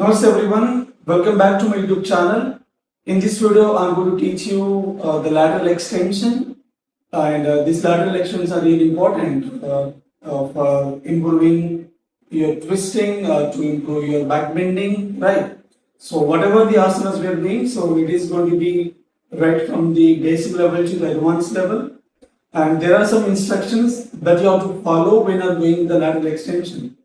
Namaste everyone, welcome back to my YouTube channel. In this video, I'm going to teach you the lateral extension, and these lateral extensions are really important for improving your twisting, to improve your back bending, right? So whatever the asanas we are doing, so it is going to be right from the basic level to the advanced level, and there are some instructions that you have to follow when you are doing the lateral extension.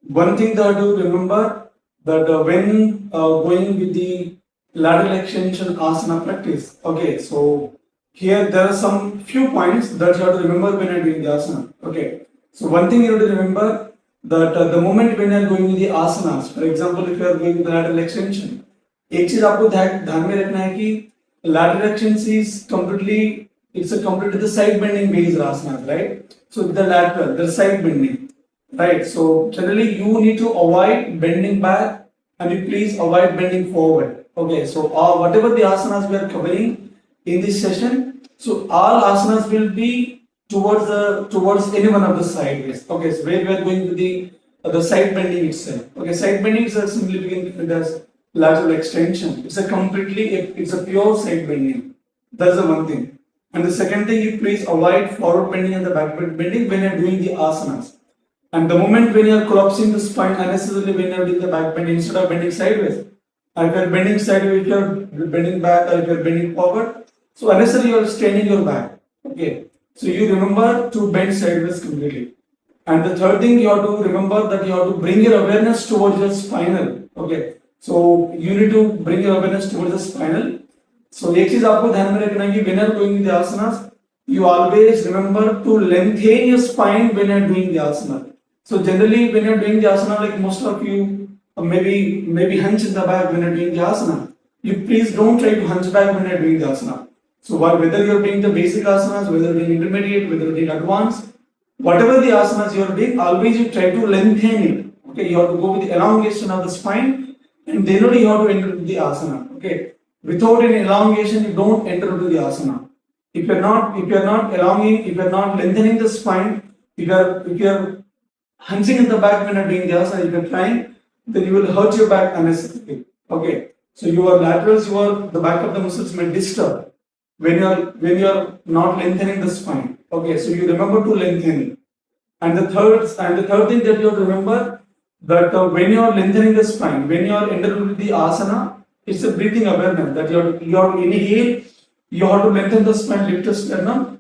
One thing that you remember that when going with the lateral extension asana practice, okay, so here there are some few points that you have to remember when you're doing the asana. Okay, so one thing you have to remember that the moment when you're going with the asanas, for example, if you are going with the lateral extension, एक चीज आपको ध्यान में रखना है कि lateral extension is completely, it's a completely the side bending based asana, right? So the lateral, the side bending. Right, so generally you need to avoid bending back and you please avoid bending forward. Okay, so whatever the asanas we are covering in this session, so all asanas will be towards any one of the sideways. Okay, so where we are going to the side bending itself. Okay, side bending is a significant as lateral extension. It's a pure side bending. That's the one thing. And the second thing, you please avoid forward bending and the backward bending when you are doing the asanas. And the moment when you are collapsing the spine unnecessarily when you are doing the back bend instead of bending sideways, and if you are bending sideways, if you are bending back or if you are bending forward, so unnecessarily you are straining your back. Okay, so you remember to bend sideways completely. And the third thing you have to remember that you have to bring your awareness towards your spinal. Okay, so you need to bring your awareness towards the spinal. So एक चीज आपको ध्यान में रखना है कि when you are doing the asanas, you always remember to lengthen your spine when you are doing the asana. So generally, when you're doing the asana, like most of you, maybe hunch in the back when you're doing the asana. You please don't try to hunch back when you're doing the asana. So whether you're doing the basic asanas, whether you're doing intermediate, whether you're doing advanced, whatever the asanas you're doing, always you try to lengthen it. Okay, you have to go with the elongation of the spine, and then only you have to enter into the asana. Okay, without any elongation, you don't enter into the asana. If you're not elongating, if you're not lengthening the spine, if you're hunching in the back when you're doing the asana, if you're trying, then you will hurt your back unnecessarily. Okay, so your laterals, the back of the muscles may disturb when you're not lengthening the spine. Okay, so you remember to lengthen it. And the third thing that you have to remember that when you are lengthening the spine, when you are entering the asana, it's a breathing awareness that you have to inhale, you have to lengthen the spine, lift the sternum.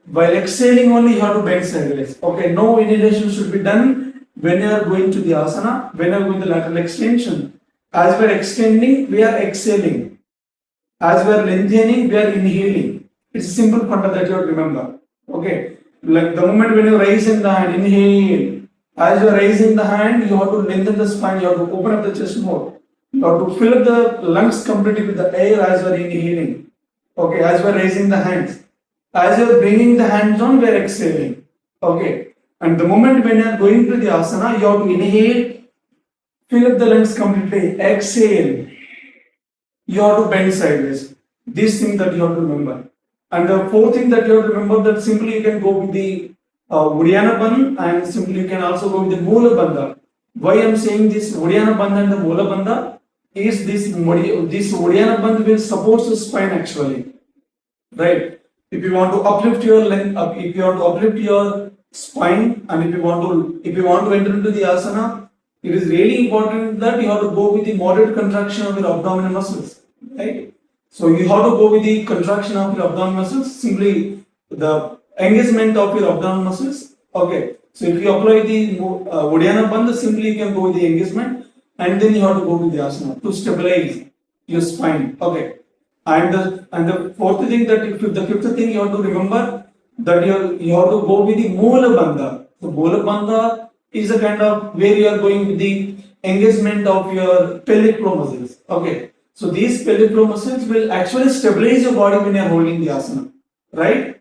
While exhaling only, you have to bend sideways. Okay, no inhalation should be done when you are going to the asana, when you are going to the lateral extension. As we are extending, we are exhaling. As we are lengthening, we are inhaling. It's a simple funda that you have to remember. Okay, like the moment when you raise in the hand, inhale. As you are raising the hand, you have to lengthen the spine, you have to open up the chest more. You have to fill up the lungs completely with the air as you are inhaling. Okay, as you are raising the hands. As you are bringing the hands on, we are exhaling. Okay. And the moment when you are going to the asana, you have to inhale, fill up the lungs completely, exhale. You have to bend sideways. These things that you have to remember. And the fourth thing that you have to remember that simply you can go with the Uddiyana Bandha and simply you can also go with the Mula Bandha. Why I am saying this Uddiyana Bandha and the Mula Bandha is this Uddiyana Bandha will support the spine actually. Right? If you want to uplift your if you want to uplift your spine, and if you want to enter into the asana, it is really important that you have to go with the moderate contraction of your abdominal muscles, right? So you have to go with the contraction of your abdominal muscles, simply the engagement of your abdominal muscles. Okay, so if you apply the Uddiyana Bandha, simply you can go with the engagement, and then you have to go with the asana to stabilize your spine. Okay. And the fourth thing the fifth thing you have to remember that you have to go with the Mula Bandha. The Mula Bandha is a kind of where you are going with the engagement of your pelvic floor muscles. Okay, so these pelvic floor muscles will actually stabilize your body when you are holding the asana, right?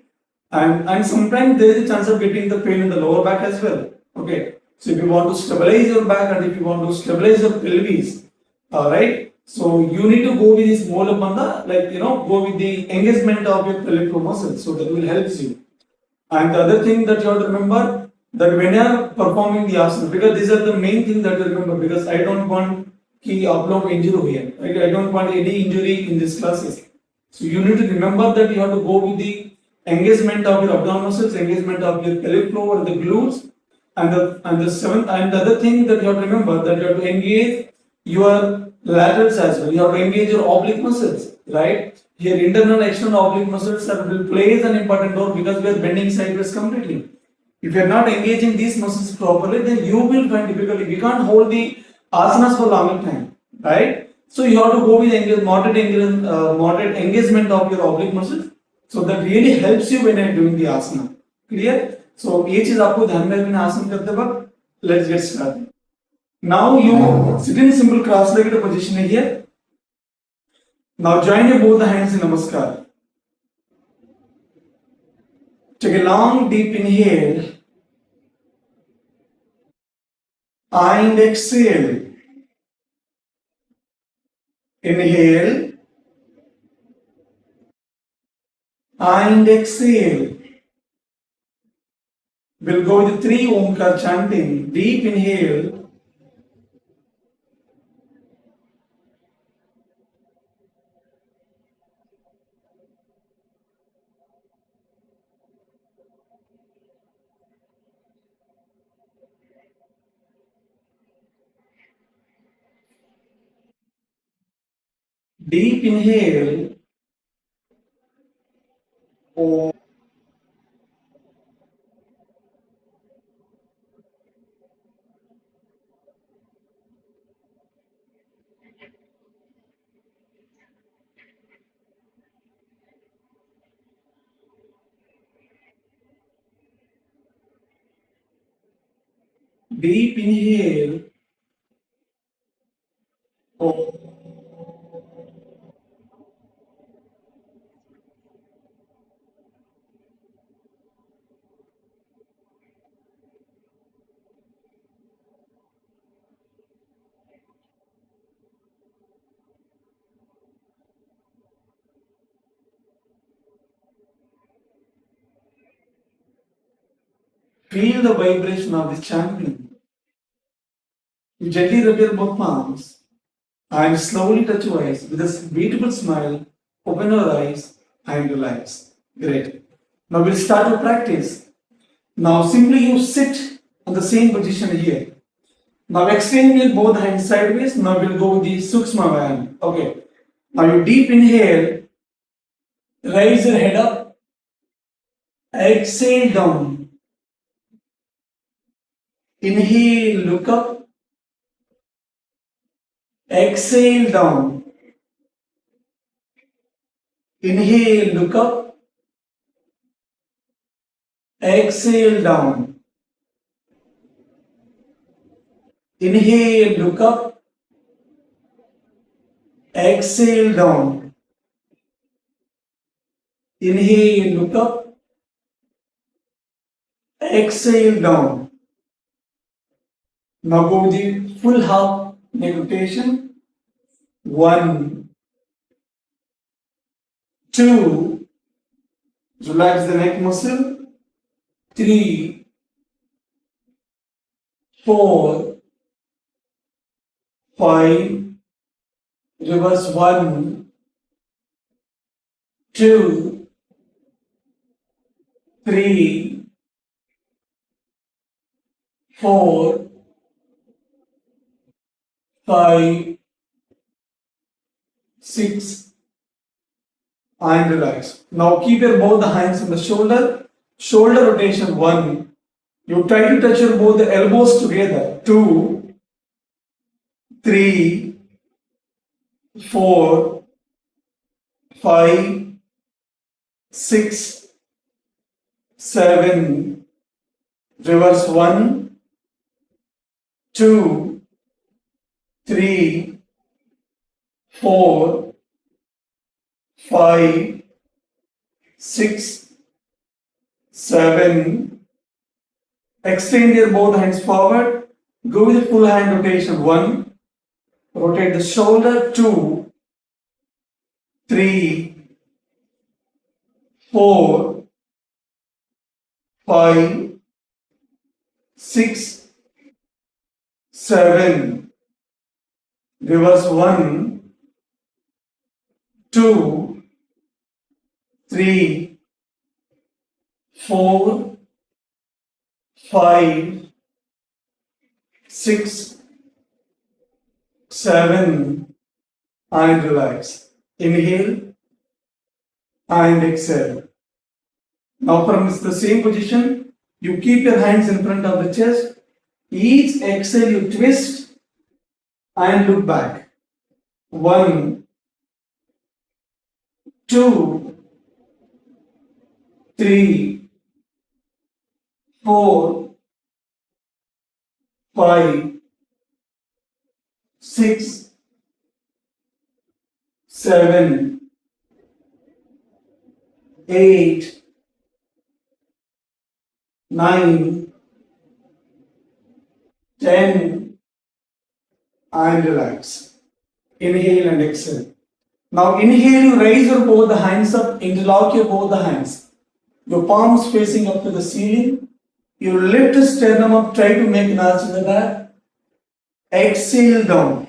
And sometimes there is a chance of getting the pain in the lower back as well. Okay, so if you want to stabilize your back and if you want to stabilize your pelvis, right? So you need to go with this Mula Bandha, go with the engagement of your pelvic muscles, so that will help you. And the other thing that you have to remember that when you are performing the asana, because these are the main things that you remember, because I don't want कि आप लोग इंजर हुए हैं. I don't want any injury in these classes. So you need to remember that you have to go with the engagement of your abdominal muscles, engagement of your pelvic floor and the glutes, and the seventh and the other thing that you have to remember that you have to engage your laterals as well. You have to engage your oblique muscles, right? Here internal external oblique muscles will plays an important role because we are bending sideways completely. If you are not engaging these muscles properly, then you will find difficulty. We can't hold the asanas for longer time, right? So you have to go with moderate engagement of your oblique muscles. So that really helps you when you are doing the asana. Clear? So ये चीज आपको ध्यान में रखना आसन करते वक्त. Let's get started. Now you sit in simple cross-legged position here. Now join your both the hands in namaskar. Take a long deep inhale and exhale. Inhale and exhale. We'll go with 3 Omkar chanting. Deep inhale. Deep inhale. Deep inhale. Feel the vibration of this chanting. You gently rub your both palms and slowly touch your eyes with a beautiful smile. Open your eyes and relax. Great. Now we'll start to practice. Now simply you sit on the same position here. Now extend your both hands sideways. Now we'll go with the Sukshma Vyayam. Okay. Now you deep inhale. Raise your head up. Exhale down. Inhale, look up. Exhale down. Inhale, look up. Exhale down. Inhale, look up. Exhale down. Inhale, look up. Exhale down. Now go with the full half neck rotation. 1, 2. Relax the neck muscle. 3, 4, 5. Reverse 1, 2, 3, 4, 5, 6, and relax. Now keep your both the hands on the shoulder. Shoulder rotation 1. You try to touch your both the elbows together. 2, 3, 4, 5, 6, 7. Reverse 1, 2, 3, 4, 5, 6, 7. Extend your both hands forward. Go with the full hand rotation. 1. Rotate the shoulder. 2, 3, 4, 5, 6, 7. Reverse 1, 2, 3, 4, 5, 6, 7, and relax. Inhale and exhale. Now from the same position, you keep your hands in front of the chest. Each exhale you twist and look back. 1, 2, 3, 4, 5, 6, 7, 8, 9, 10, and relax. Inhale and exhale. Now inhale, you raise your both the hands up, interlock your both the hands. Your palms facing up to the ceiling. You lift the sternum up, try to make an arch in the back. Exhale down.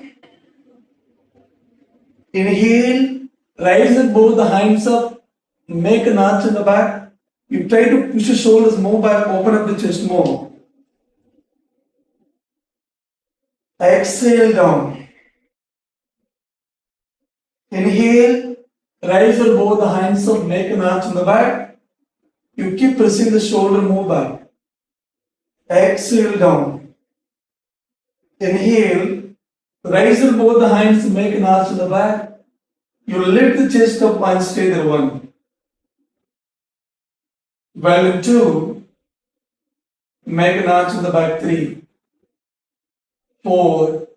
Inhale, raise both the hands up, make an arch in the back. You try to push the shoulders more back, open up the chest more. Exhale down. Inhale, raise both the hands up, make an arch in the back. You keep pressing the shoulder more back. Exhale down. Inhale, raise both the hands, make an arch in the back. You lift the chest up and stay there. 1. Well, 2. Make an arch in the back. 3, 4,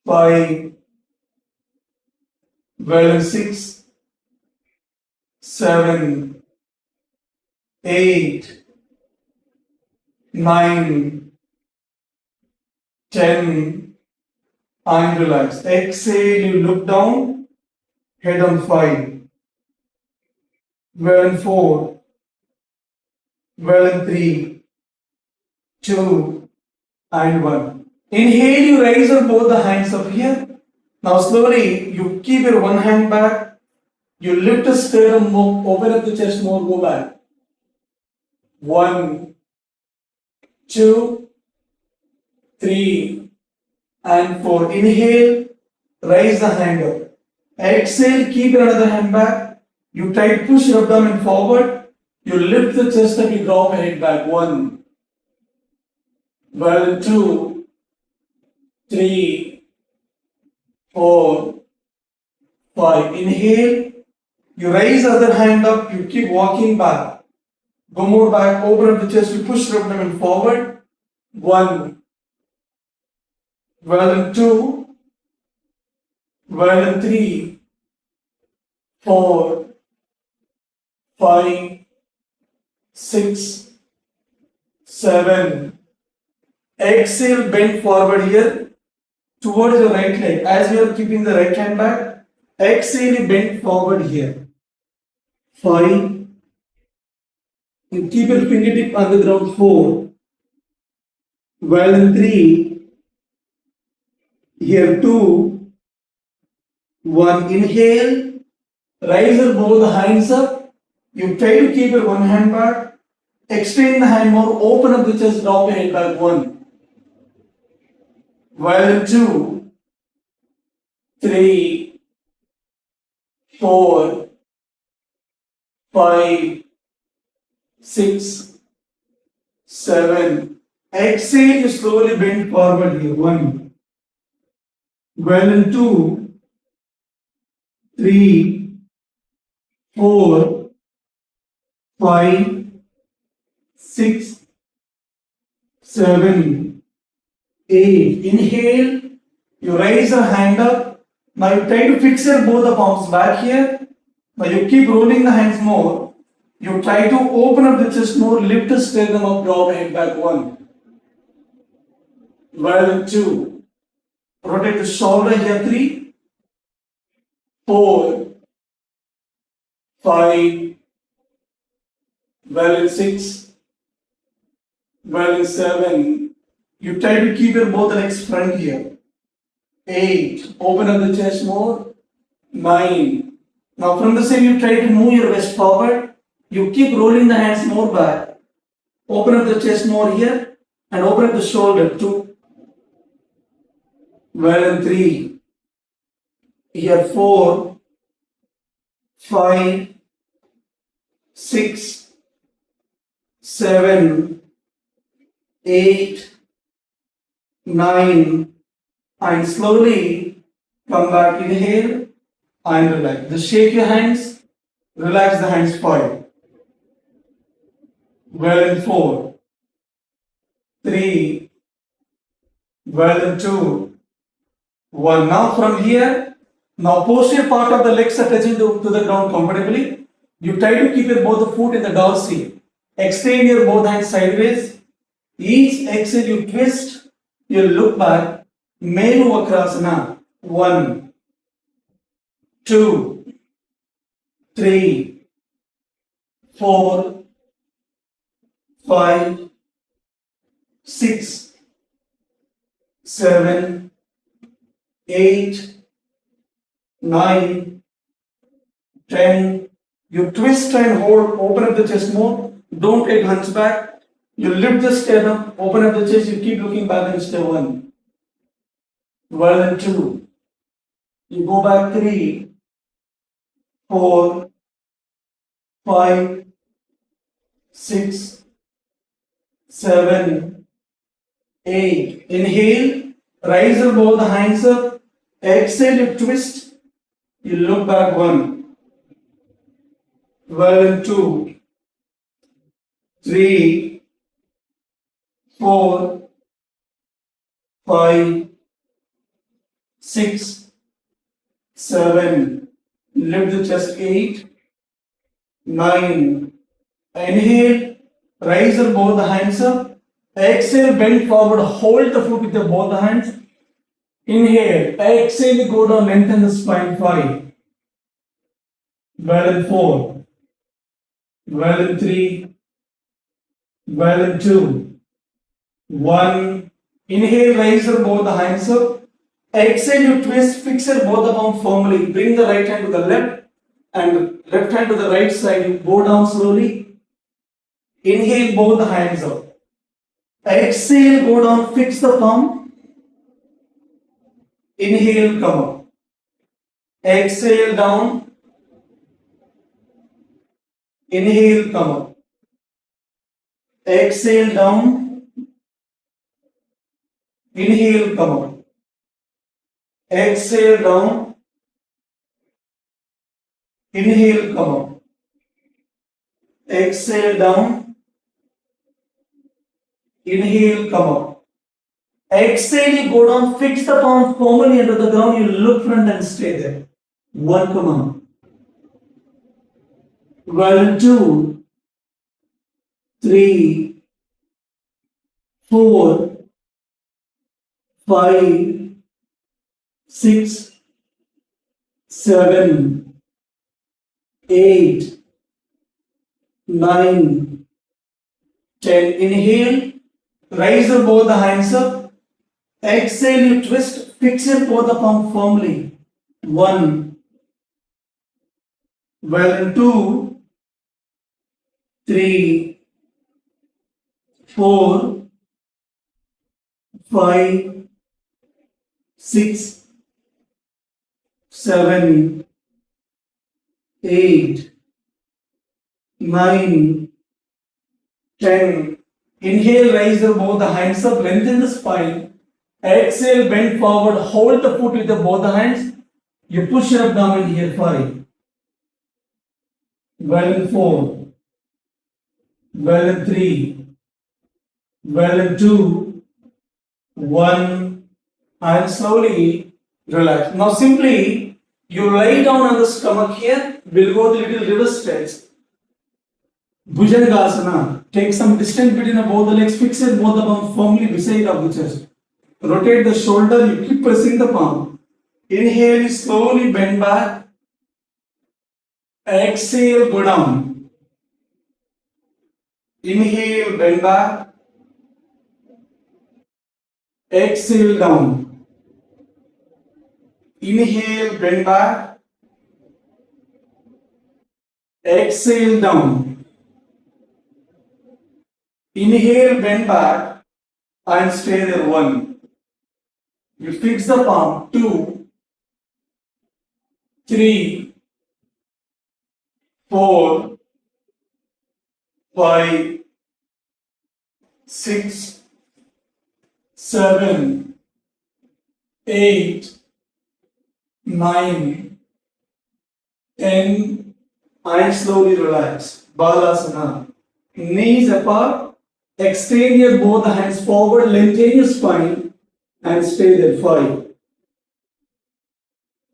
5. Well, 6, 7, 8, 9, 10, and relax. Exhale, you look down, head on 5. Well, 4, well, 3, 2, and 1. Inhale, you raise both the hands up here. Now slowly, you keep your one hand back. You lift the sternum more, open up the chest more, go back. 1, 2, 3, and 4. Inhale, raise the hand up. Exhale, keep your other hand back. You try to push your abdomen forward. You lift the chest up, you drop your head back. 1, well, 2, 3, 4, 5. Inhale, you raise other hand up, you keep walking back. Go more back, open up the chest, you push your abdomen forward. 1, well, 2, well, 3, 4, 5, 6, 7. Exhale, bend forward here towards the right leg. As we are keeping the right hand back, exhale, bend forward here. 5. You keep your fingertip on the ground. 4. Well, 3. Here 2. 1. Inhale. Raise your both hands up. You try to keep your one hand back. Extend the hand more. Open up the chest. Drop your head back. 1. Well, 2, 3, 4, 5, 6, 7. Exhale, you slowly bend forward here. 1. Well, 2, 3, 4, 5, 6, 7, 8. Inhale, you raise your hand up. Now you try to fix your both the palms back here. Now you keep rolling the hands more. You try to open up the chest more, lift the sternum up, drop the head back. 1. Well, 2. Rotate the shoulder here. 3, 4, 5. Well, 6. Well, 7. You try to keep your both legs front here. 8. Open up the chest more. 9. Now from the same you try to move your waist forward. You keep rolling the hands more back. Open up the chest more here and open up the shoulder. 2. Well and 3. Here 4. 5. 6. 7. 8. 9. And slowly come back. Inhale and relax. Just shake your hands. Relax the hands. 5. Well and 4. 3. Well and 2. 1. Now from here, now posterior part of the legs are touching to the ground comfortably. You try to keep your both the foot in the dorsal. Extend your both hands sideways. Each exhale you twist. You look back. Melu Vakrasana. 1, 2, 3, 4, 5, 6, 7, 8, 9, 10. You twist and hold, open up the chest more. Don't take hunchback. You lift the sternum, open up the chest, you keep looking back and stay 1. Well and 2. You go back 3, 4, 5, 6, 7, 8. Inhale, rise up both the hands up. Exhale, you twist. You look back 1. Well and 2, 3, 4, 5, 6, 7. Lift the chest 8, 9. Inhale, rise up both the hands up. Exhale, bend forward, hold the foot with both the hands. Inhale, exhale, go down, lengthen the spine. 5. Well and 4. Well and 3. Well and 2. 1. Inhale, rise up both the hands up. Exhale, you twist, fix your both the palms firmly. Bring the right hand to the left and left hand to the right side. You go down slowly. Inhale, both the hands up. Exhale, go down, fix the palm. Inhale, come up. Exhale, down. Inhale, come up. Exhale, down. Inhale, come up. Exhale, down. Inhale, come up. Exhale, down. Inhale, come up. Exhale, you go down, fix the palm firmly into the ground, you look front and stay there. 1, come on. Well, 2, 3, 4, 5, 6, 7, 8, 9, 10. Inhale, rise up both the hands up. Exhale, you twist, fix your both the palm firmly. 1. Well, and 2, 3, 4, 5, 6, 7, 8, 9, 10. Inhale, rise up both the hands up, lengthen the spine. Exhale, bend forward, hold the foot with both the hands. You push your abdomen here. 5. Well and 4. Well and 3. Well and 2. 1. And slowly relax. Now simply you lie down on the stomach here. We'll go the little reverse stretch. Bhujangasana. Take some distance between both the legs. Fix it both the palms firmly beside of the chest. Rotate the shoulder. You keep pressing the palm. Inhale, slowly bend back. Exhale, go down. Inhale, bend back. Exhale, down. Inhale, bend back. Exhale, down. Inhale, bend back and stay there. 1. You fix the palm. 2, 3, 4, 5, 6, 7, 8, 9, 10, and slowly relax. Balasana. Knees apart. Extend your both hands forward. Lengthen your spine and stay there. 5.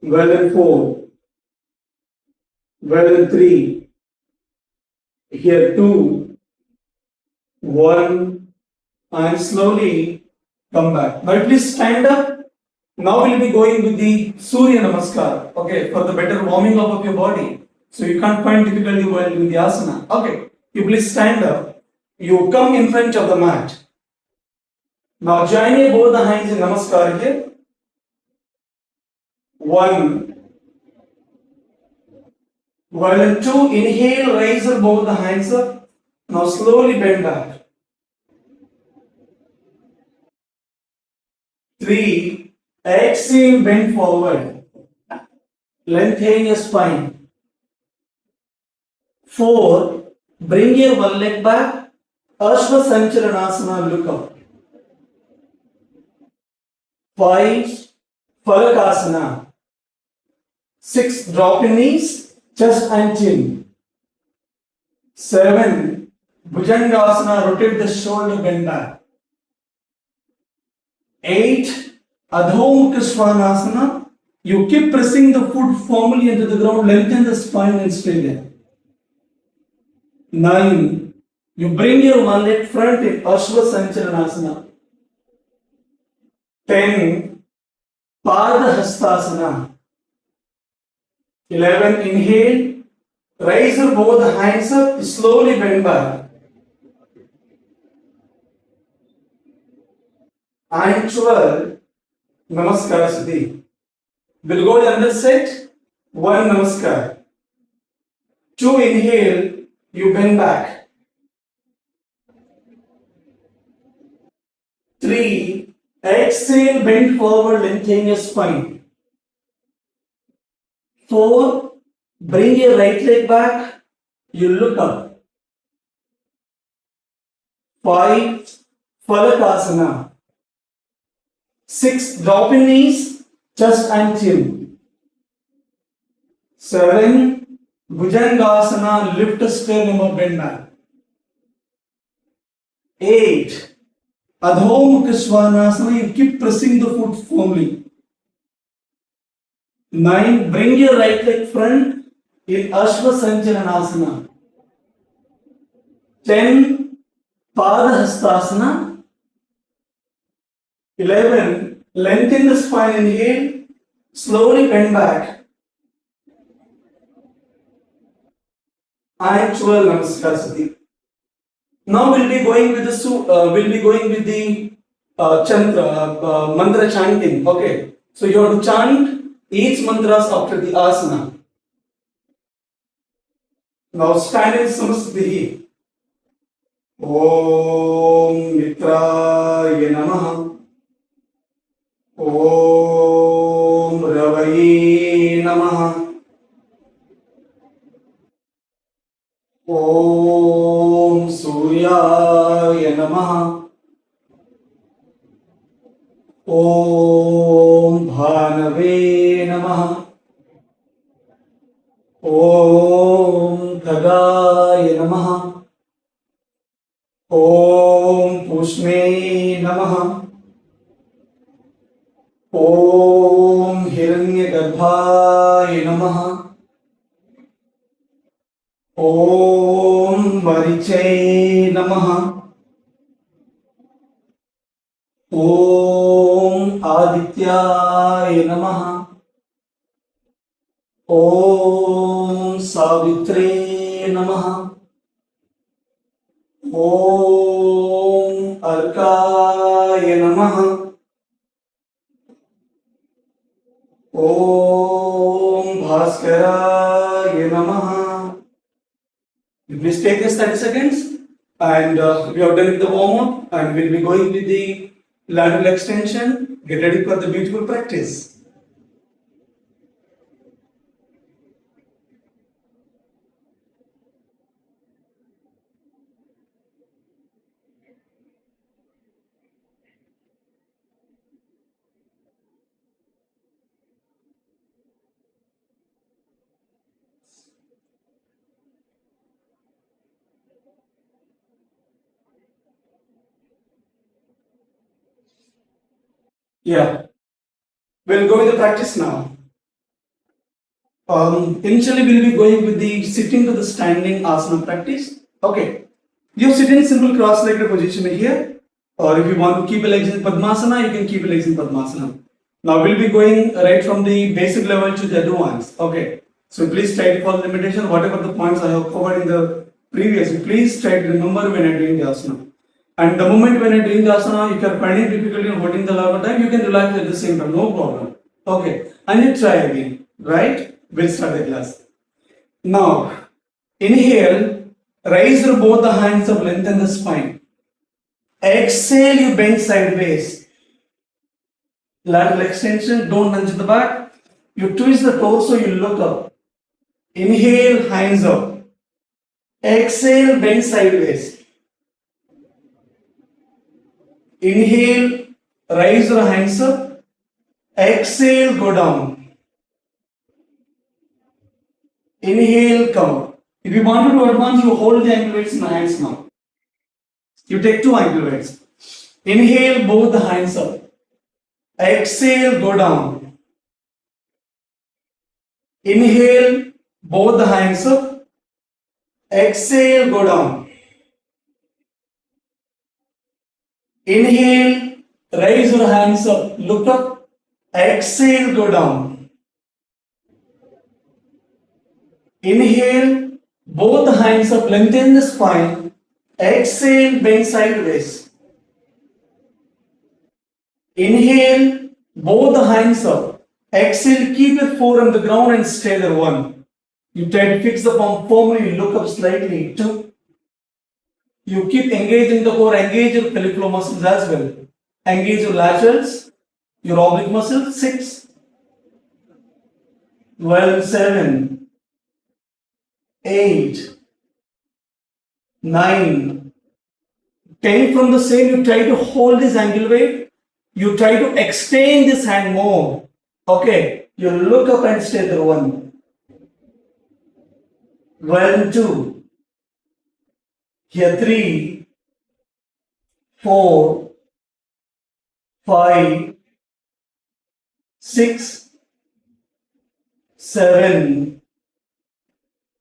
Well and 4. Well and 3. Here 2. 1. And slowly come back. Now please stand up. Now we'll be going with the Surya Namaskar. Okay, for the better warming up of your body. So you can't find difficulty while doing the asana. Okay, you please stand up. You come in front of the mat. Now join your both the hands in Namaskar here. 1. Well and 2. Inhale, raise your both the hands up. Now slowly bend back. 3. Exhale, bend forward. Lengthen your spine. 4. Bring your one leg back. Ardha Chandrasana, look up. 5. Parighasana. 6. Drop your knees, chest and chin. 7. Bhujangasana, rotate the shoulder, bend back. 8. Ardha Chandrasana. You keep pressing the foot firmly into the ground, lengthen the spine and stay there. 9. You bring your one leg front in Ardha Chandrasana. 10. Parighasana. 11. Inhale. Raise your both hands up. Slowly bend back. And 12. Namaskar Siddhi. We'll go to another set. 1. Namaskar. 2. Inhale. You bend back. 3. Exhale, bend forward, lengthen your spine. 4. Bring your right leg back. You look up. 5. Parighasana. 6. Drop your knees, chest and chin. 7. Bhujangasana, lift a sternum up, bend back. 8. Adho Svanasana, you keep pressing the foot firmly. 9. Bring your right leg front in Ardha Chandrasana. 10. Parighasana. 11. Lengthen the spine, inhale, slowly bend back. And 12. Namaskar Siddhi. Now we'll be going with the mantra chanting. Okay, so you have to chant each mantras after the asana. Now stand in Samastiti. Om Mitraya Namaha. Om Ravaye Namaha. Om Suryaya Namaha. Om Bhanave Namaha. Om Khagaya Namaha. Om Pushme Namaha. Om Hiranyagarbhaya Namaha. Om Mariche Namaha. Om Adityaya Namaha. Om Savitre Namaha. Om Arkaya Namaha. Om Bhaskaraya Namaha. Please take this 30 seconds and we have done with the warm up and we'll be going with the lateral extension. Get ready for the beautiful practice. Yeah, we'll go with the practice now. Initially, we'll be going with the sitting to the standing asana practice. Okay, you sit in simple cross-legged position here, or if you want to keep your legs in Padmasana, you can keep your legs in Padmasana. Now we'll be going right from the basic level to the advanced. Okay, so please try to follow the limitation. Whatever the points I have covered in the previous, please try to remember when I'm doing the asana. And the moment when I'm doing the asana, if you are finding difficulty in holding the longer time, you can relax at the same time, no problem. Okay, and you try again, right? We'll start the class. Now, inhale, raise both the hands up, lengthen the spine. Exhale, you bend sideways. Lateral extension, don't hunch the back. You twist the torso, you look up. Inhale, hands up. Exhale, bend sideways. Inhale, raise your hands up. Exhale, go down. Inhale, come up. If you want to advance, you hold the ankle weights in the hands now. You take 2 ankle weights. Inhale, both the hands up. Exhale, go down. Inhale, both the hands up. Exhale, go down. Inhale, raise your hands up, look up. Exhale, go down. Inhale, both the hands up, lengthen the spine. Exhale, bend sideways. Inhale, both the hands up. Exhale, keep your forearm on the ground and stay there. 1. You try to fix the palm firmly, look up slightly. 2. You keep engaging the core, engage your pelvic floor muscles as well. Engage your laterals, your oblique muscles. 6. 12, 7, 8, 9, 10. From the same, you try to hold this ankle weight. You try to extend this hand more. Okay, you look up and stay there. 1. 1, 2. Here 3, 4, 5, 6, 7,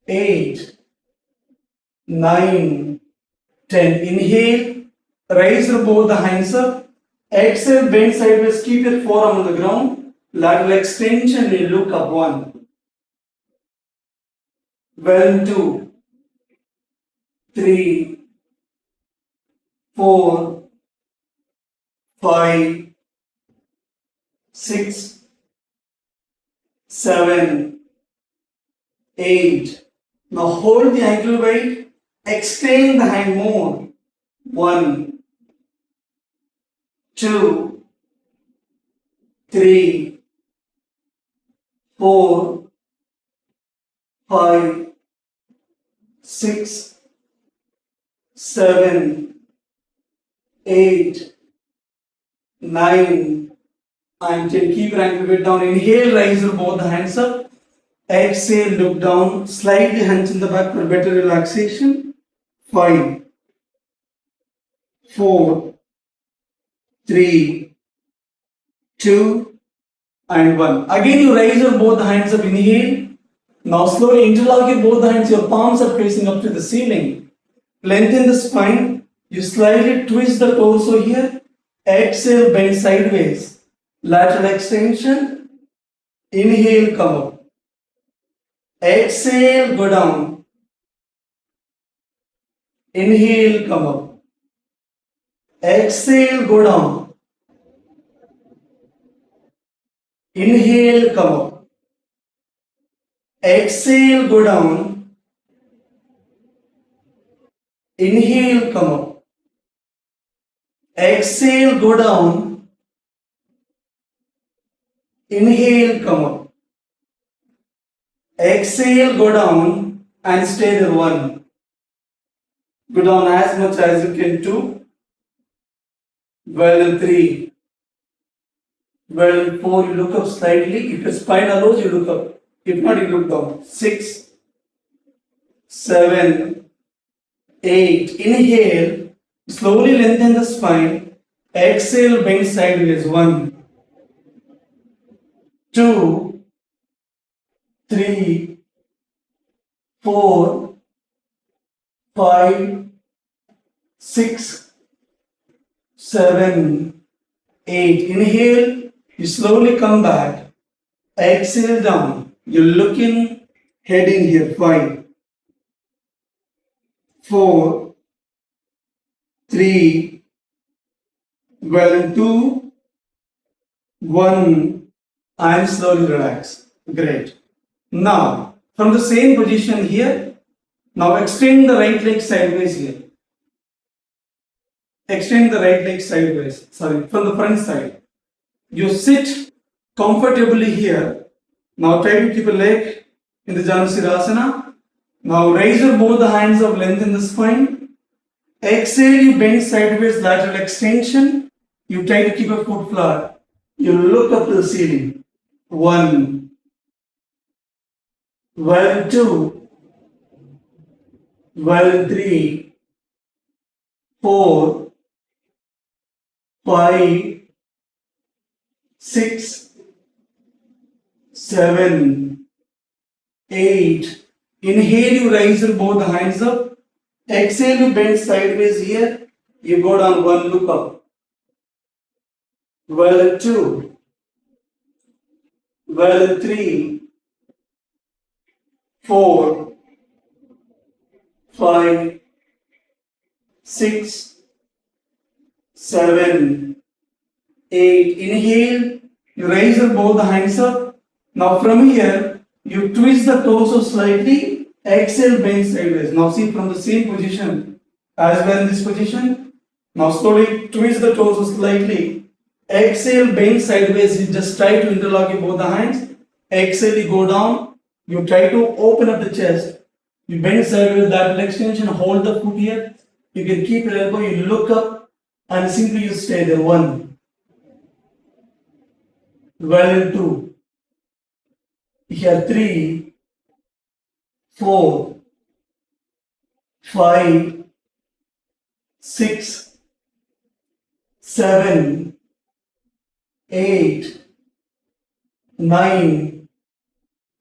8, 9, 10. Inhale, raise both the hands up. Exhale, bend sideways, keep your forearm on the ground. Lateral extension, you look up. 1. 1, 2, 3, 4, 5, 6, 7, 8. Now hold the ankle weight, extend the hand more. 1, 2, 3, 4, 5, 6, 7, 8, 9, and 10. Keep your ankle weight down. Inhale, raise both the hands up. Exhale, look down. Slightly hands in the back for better relaxation. 5, 4, 3, 2, and 1. Again, you raise your both hands up. Inhale. Now slowly interlock your both hands. Your palms are facing up to the ceiling. Lengthen the spine. You slightly twist the torso here. Exhale, bend sideways. Lateral extension. Inhale, come up. Exhale, go down. Inhale, come up. Exhale, go down. Inhale, come up. Exhale, go down. Inhale, come up. Exhale, go down. Inhale, come up. Exhale, go down and stay there. 1. Go down as much as you can. 2. Well done. 3. Well done. 4. You look up slightly. If your spine allows, you look up. If not, you look down. 6. 7. 8. Inhale. Slowly lengthen the spine. Exhale, bend sideways. 1. 2. 3. 4. 5. 6. 7. 8. Inhale. You slowly come back. Exhale down. You're looking, head in here. 5. 4. 3. Well, 2. 1. And slowly relax. Great. Now, from the same position here, now extend the right leg sideways here. Extend the right leg sideways. Sorry, from the front side. You sit comfortably here. Now try to keep a leg in the Janu Sirsasana. Now raise your both the hands up, lengthen the spine. Exhale, you bend sideways, lateral extension. You try to keep a foot flat. You look up to the ceiling. 1. Well, 2. Well, 3. 4. 5. 6. 7. 8. Inhale, you raise your both hands up. Exhale, you bend sideways here. You go down. 1, look up. Well, 2. Well, 3. 4. 5. 6. 7. 8. Inhale, you raise your both hands up. Now from here, you twist the torso slightly. Exhale, bend sideways. Now see, from the same position as well in this position. Now slowly twist the torso slightly. Exhale, bend sideways. You just try to interlock your both the hands. Exhale, you go down. You try to open up the chest. You bend sideways, lateral extension. Hold the foot here. You can keep your elbow. You look up and simply you stay there. 1. Well, 2. Here 3. 4. 5. 6. 7. 8. 9.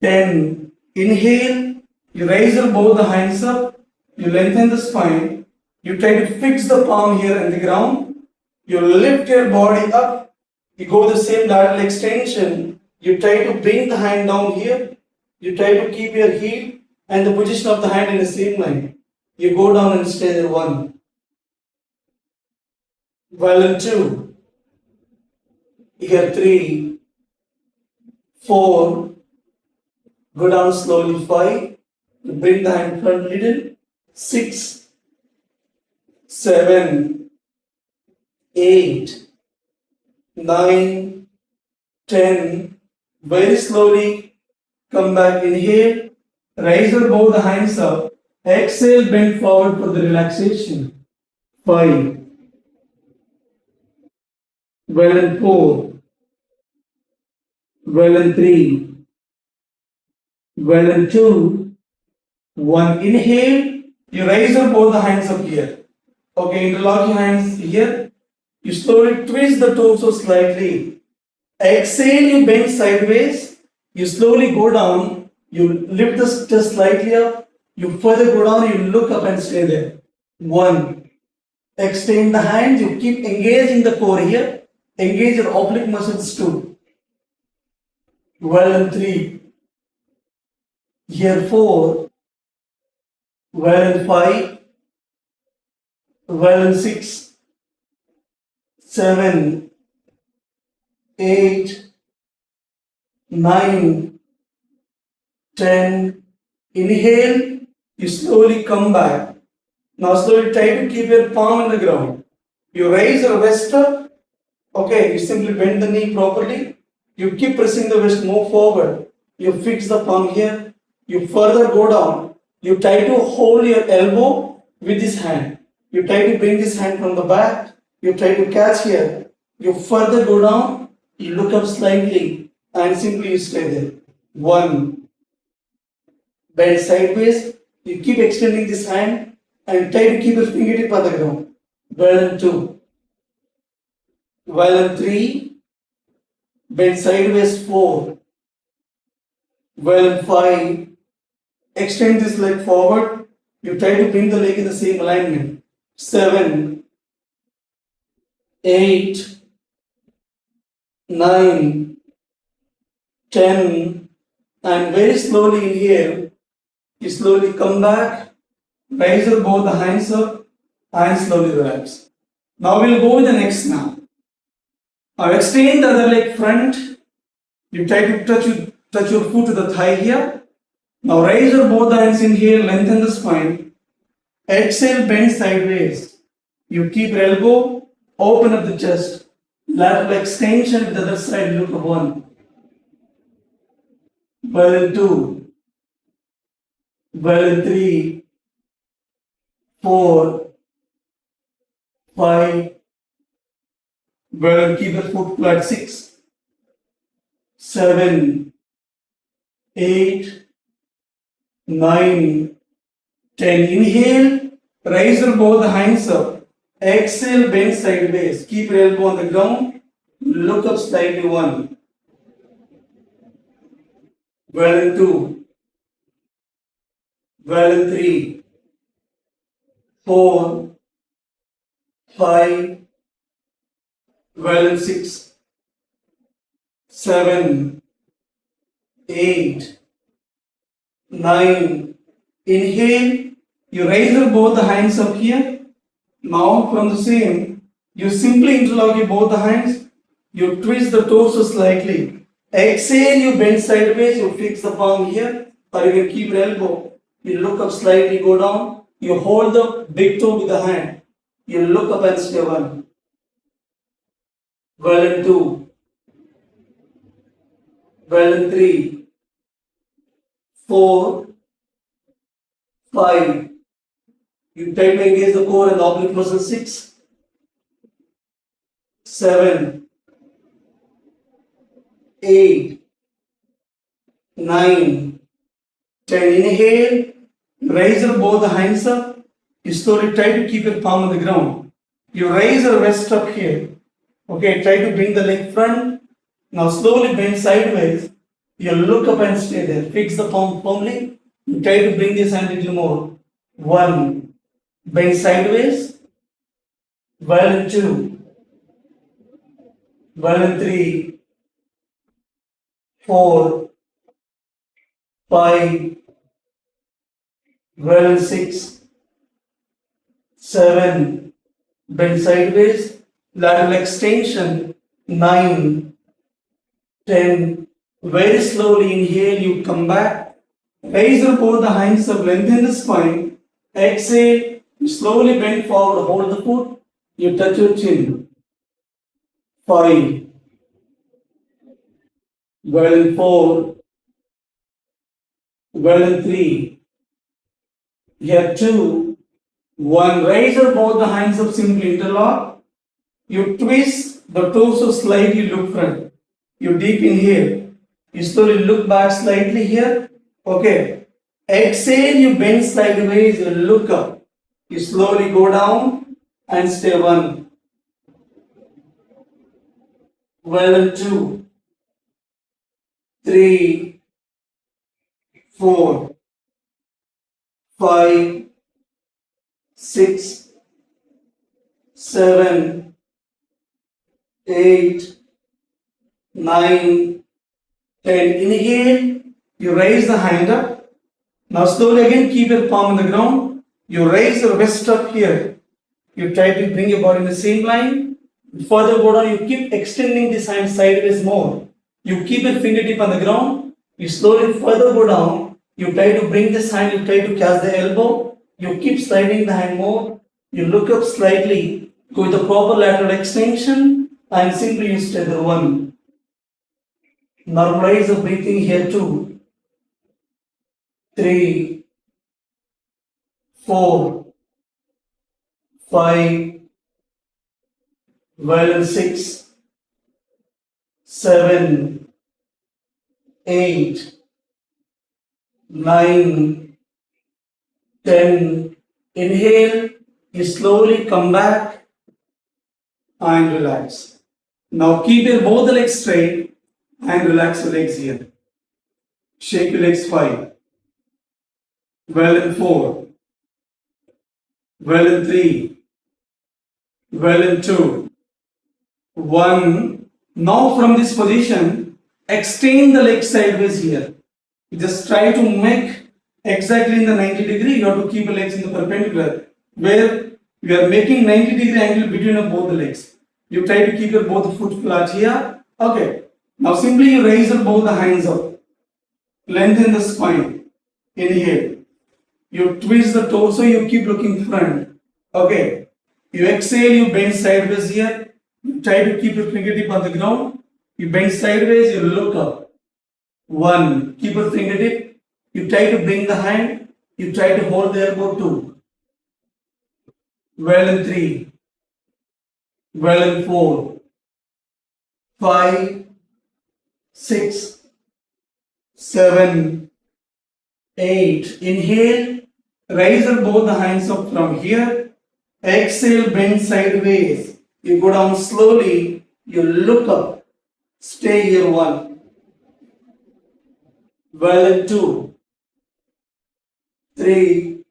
10. Inhale. You raise your both the hands up. You lengthen the spine. You try to fix the palm here in the ground. You lift your body up. You go the same lateral extension. You try to bring the hand down here. You try to keep your heel and the position of the hand in the same line. You go down and stay there. 1. Well, 2. Here 3. 4. Go down slowly. 5. You bring the hand front little. 6. 7. 8. 9. 10. Very slowly come back. Inhale. Raise your both the hands up. Exhale, bend forward for the relaxation. 5. Well and 4. Well and 3. Well and 2. 1. Inhale. You raise your both the hands up here. Okay, interlock your hands here. You slowly twist the torso slightly. Exhale, you bend sideways. You slowly go down. You lift the chest slightly up. You further go down. You look up and stay there. 1. Extend the hands. You keep engaging the core here. Engage your oblique muscles too. Well and 3. Here 4. Well and 5. Well and 6. 7. 8. 9, 10. Inhale, you slowly come back. Now slowly try to keep your palm on the ground. You raise your wrist up. Okay, you simply bend the knee properly. You keep pressing the wrist, move forward. You fix the palm here. You further go down. You try to hold your elbow with this hand. You try to bring this hand from the back. You try to catch here. You further go down. You look up slightly and simply you stay there. 1. Bend sideways. You keep extending this hand and try to keep your fingertip on the ground. Well and 2. Well and 3. Bend sideways 4. Well and 5. Extend this leg forward. You try to bring the leg in the same alignment. 7, 8, 9, 10, and very slowly inhale. You slowly come back. Raise your both the hands up and slowly relax. Now we'll go with the next now. Now extend the other leg front. You try to touch your foot to the thigh here. Now raise your both hands in here, lengthen the spine. Exhale, bend sideways. You keep your elbow, open up the chest. Lateral extension with the other side, look up 1. Well and 2. Well and 3. 4. 5. Well and keep the foot flat 6. 7. 8. 9, 10. Inhale, raise your both the hands up. Exhale, bend sideways. Keep your elbow on the ground. Look up slightly 1. Well and 2. Well and 3. 4. 5. Well and 6. 7. 8. 9. Inhale, you raise your both the hands up here. Now from the same, you simply interlock your both the hands. You twist the torso slightly. Exhale, you bend sideways, you fix the palm here, or you can keep your elbow. You look up slightly, go down. You hold the big toe with the hand. You look up and stay 1. Well and 2. Well and 3. 4. 5. You try to engage the core and the oblique muscle 6. 7. 8. 9. 10. Inhale. Raise your both the hands up. You slowly try to keep your palm on the ground. You raise your wrist up here. Okay, try to bring the leg front. Now slowly bend sideways. You look up and stay there. Fix the palm firmly. You try to bring this hand a little more. 1. Bend sideways. Well and 2. Well and 3. 4. 5. Well and 6. 7. Bend sideways. Lateral extension. 9. 10. Very slowly inhale, you come back. Raise your both the hands up, lengthen the spine. Exhale, you slowly bend forward, hold the foot. You touch your chin. 5. Well and 4. Well and 3. Here 2. 1. Raise your both the hands up, simply interlock. You twist the torso slightly, look front. You deep inhale. You slowly look back slightly here. Okay. Exhale, you bend sideways, you look up. You slowly go down and stay 1. Well and 2. 3. 4. 5. 6. 7. 8. 9. 10. Inhale, you raise the hand up. Now slowly again keep your palm on the ground. You raise your wrist up here. You try to bring your body in the same line. Further go down, you keep extending this hand sideways more. You keep your fingertip on the ground. You slowly further go down. You try to bring this hand. You try to catch the elbow. You keep sliding the hand more. You look up slightly. Go with the proper lateral extension and simply use tether 1. Normalize the breathing here 2, 3, 4, 5, well, 6, 7, 8, 9, 10. Inhale, you slowly come back and relax. Now keep your both the legs straight and relax your legs here. Shake your legs 5. Well in 4. Well in 3. Well in 2. 1. Now from this position, extend the leg sideways here. Just try to make exactly in the 90 degree. You have to keep the legs in the perpendicular. Where we are making 90 degree angle between both the legs. You try to keep your both foot flat here. Okay. Now simply you raise both the hands up. Lengthen the spine. Inhale. You twist the torso, you keep looking front. Okay. You exhale, you bend sideways here. You try to keep your fingertip on the ground. You bend sideways, you look up. 1. Keep your fingertip. You try to bring the hand. You try to hold the elbow 2. Well in 3. Well in 4. 5. 6. 7. 8. Inhale. Raise both the hands up from here. Exhale, bend sideways. You go down slowly. You look up. Stay here 1. Well in 2. 3.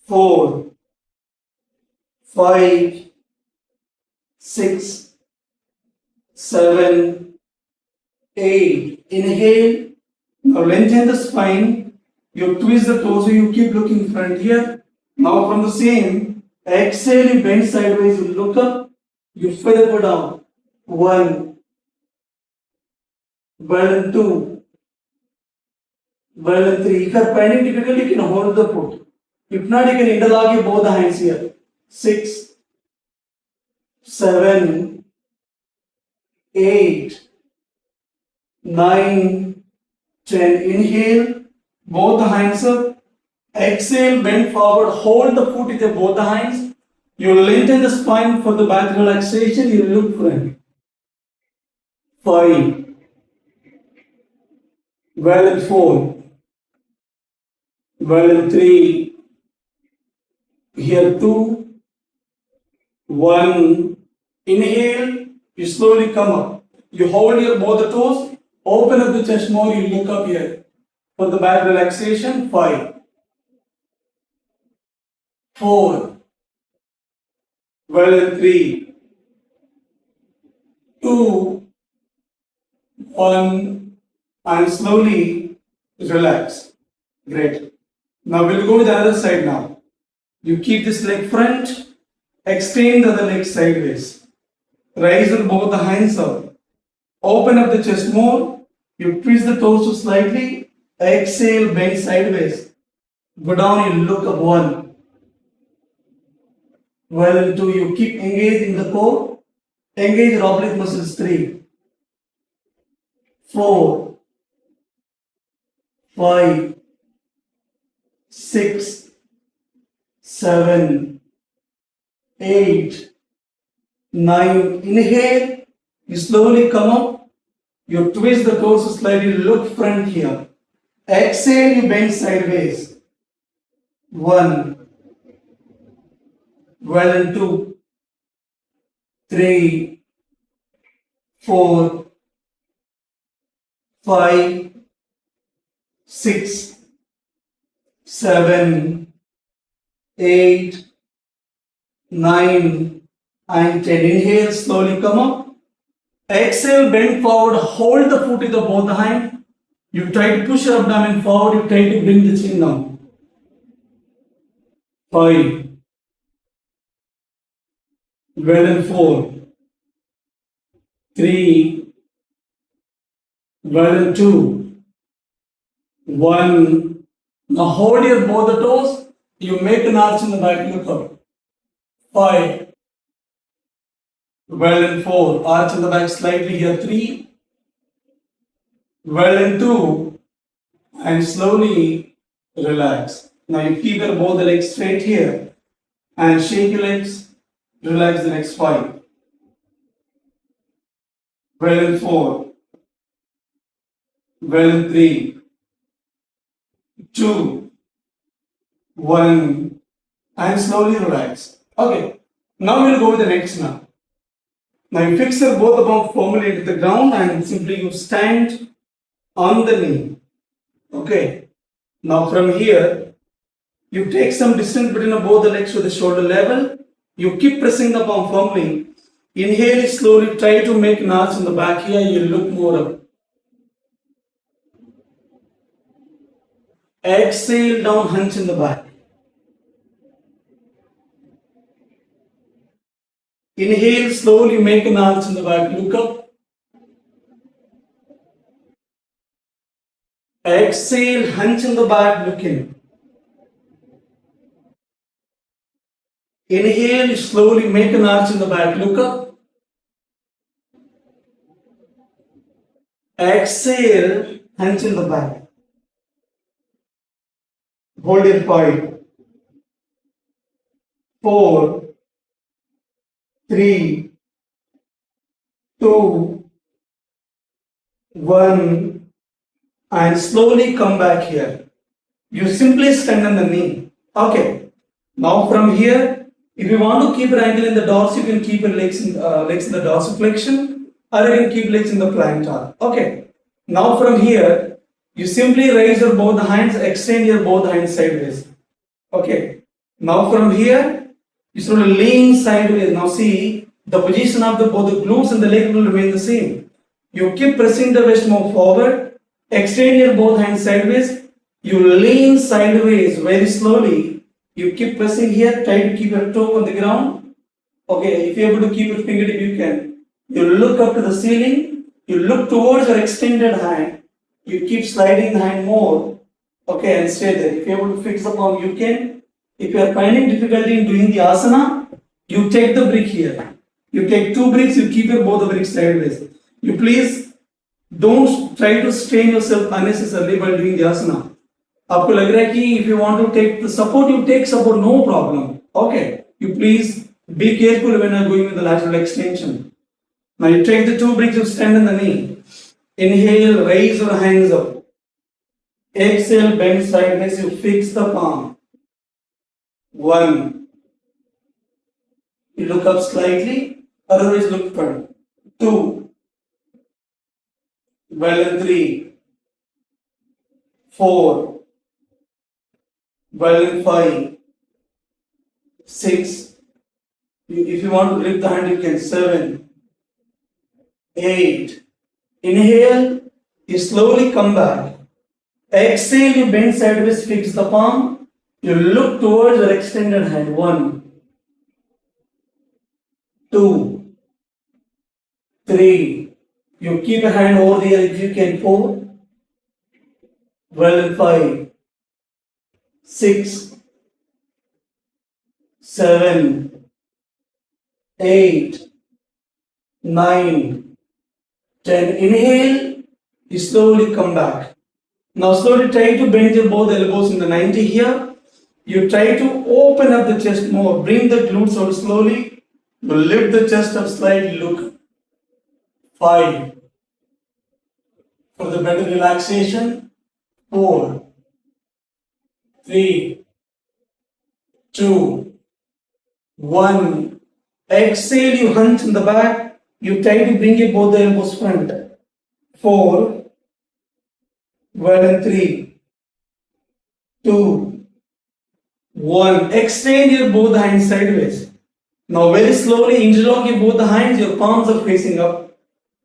4. 5. 6. 7. 8. Inhale. Now lengthen the spine. You twist the torso. You keep looking front here. Now from the same, exhale, you bend sideways. You look up. You further go down. 1. Well in 2. Well in 3. If you are finding difficult, you can hold the foot. If not, you can interlock your both the hands here. 6. 7. 8. 9. 10. Inhale, both the hands up. Exhale, bend forward, hold the foot with both the hands. You lengthen the spine for the back relaxation. You look front. 5. Well in 4. Well in 3. Here 2. 1. Inhale, you slowly come up. You hold your both the toes. Open up the chest more. You look up here for the back relaxation. 5. 4. Well in 3. 2. 1. And slowly relax. Great. Now we'll go with the other side now. You keep this leg front. Extend the other leg sideways. Raise both the hands up. Open up the chest more. You twist the torso slightly. Exhale, bend sideways. Go down, you look up 1. Well, 2. You keep engaging the core. Engage your oblique muscles 3. 4. 5. 6. 7. 8. 9. Inhale. You slowly come up. You twist the torso slightly, look front here. Exhale, you bend sideways. 1. Well in 2. 3. 4. 5. 6. 7. 8. 9. And 10. Inhale, slowly come up. Exhale, bend forward, hold the foot with both the hands. You try to push your abdomen forward, you try to bring the chin down. 5. Well in 4. 3. well and 2, 1. Now hold your both the toes, you make an arch in the back, look up, 5, well and 4, arch in the back slightly here, 3, well and 2, and slowly relax. Now you keep your both the legs straight here and shake your legs, relax the next 5, well and 4, well and 3, 2, 1, and slowly relax. Okay, now we'll go with the next now. Now you fix your both the palms firmly into the ground and simply you stand on the knee. Okay, now from here, you take some distance between both the legs to the shoulder level. You keep pressing the palm firmly. Inhale slowly, try to make an arch in the back here. You look more up. Exhale down, hunch in the back. Inhale slowly, make an arch in the back. Look up. Exhale, hunch in the back, look in. Inhale, slowly make an arch in the back, look up. Exhale, hunch in the back. Hold it 5, 4, 3, 2, 1, and slowly come back here. You simply stand on the knee. Okay. Now from here, if you want to keep your ankle in the dorsal, you can keep your legs in the dorsiflexion, or you can keep legs in the plantar. Okay. Now from here, you simply raise your both hands, extend your both hands sideways. Okay. Now from here, you sort of lean sideways. Now see, the position of both the glutes and the leg will remain the same. You keep pressing the waist more forward, extend your both hands sideways, you lean sideways very slowly. You keep pressing here, try to keep your toe on the ground. Okay, if you're able to keep your fingertip, you can. You look up to the ceiling, you look towards your extended hand, you keep sliding the hand more. Okay, and stay there. If you're able to fix the palm, you can. If you are finding difficulty in doing the asana, you take the brick here. You take 2 bricks, you keep your both the bricks sideways. You please don't try to strain yourself unnecessarily while doing the asana. आपको लग रहा है कि if you want to take the support, you take support, no problem. Okay, you please be careful when you're going with the lateral extension. Now you take the 2 bricks, you stand on the knee. Inhale, raise your hands up. Exhale, bend sideways, you fix the palm. 1. You look up slightly, otherwise look front. 2. Well and 3. 4. Well and 5. 6. If you want to grip the hand, you can. 7. 8. Inhale, you slowly come back. Exhale, you bend sideways, fix the palm. You look towards your extended hand. 1. 2. 3. You keep your hand over there if you can. 4. Well and 5. 6. 7. 8. 9. 10. Inhale, you slowly come back. Now slowly try to bend your both elbows in the 90 here. You try to open up the chest more. Bring the glutes out slowly. You lift the chest up slightly. Look. 5. For the better relaxation. 4. 3. 2. 1. Exhale, you hunch in the back. You try to bring your both the elbows front. 4. Well and 3. 2. 1. Extend your both hands sideways. Now very slowly interlock your both hands. Your palms are facing up.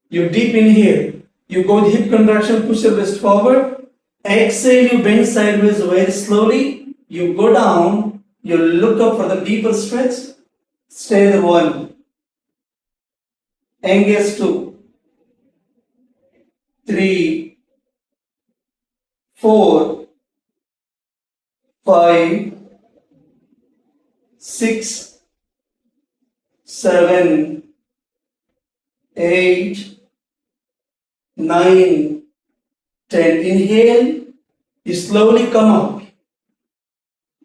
You deep inhale. You go with hip contraction, push your wrist forward. Exhale, you bend sideways very slowly. You go down. You look up for the deeper stretch. Stay there. 1. Engage 2. 3, 4, 5, 6, 7, 8, 9, 10. Inhale, you slowly come up.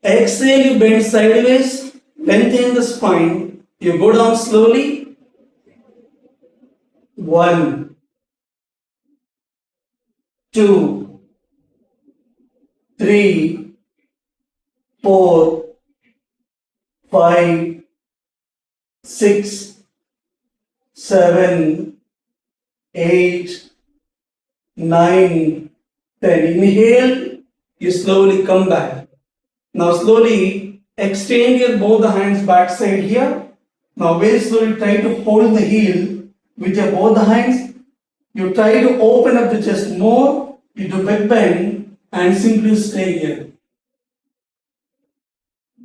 Exhale, you bend sideways, lengthen the spine. You go down slowly. 1, 2, 3, 4, 5, 6, 7, 8, 9, 10. Inhale, you slowly come back. Now slowly extend your both the hands backside here. Now very slowly try to hold the heel with your both the hands. You try to open up the chest more. You do back bend and simply stay here.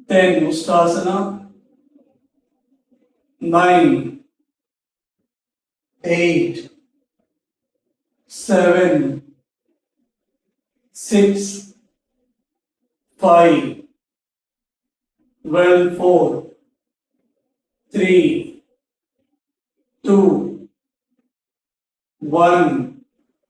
10. Ustasana. 9, 8, 7, 6, 5, 4, 3, 2, 1.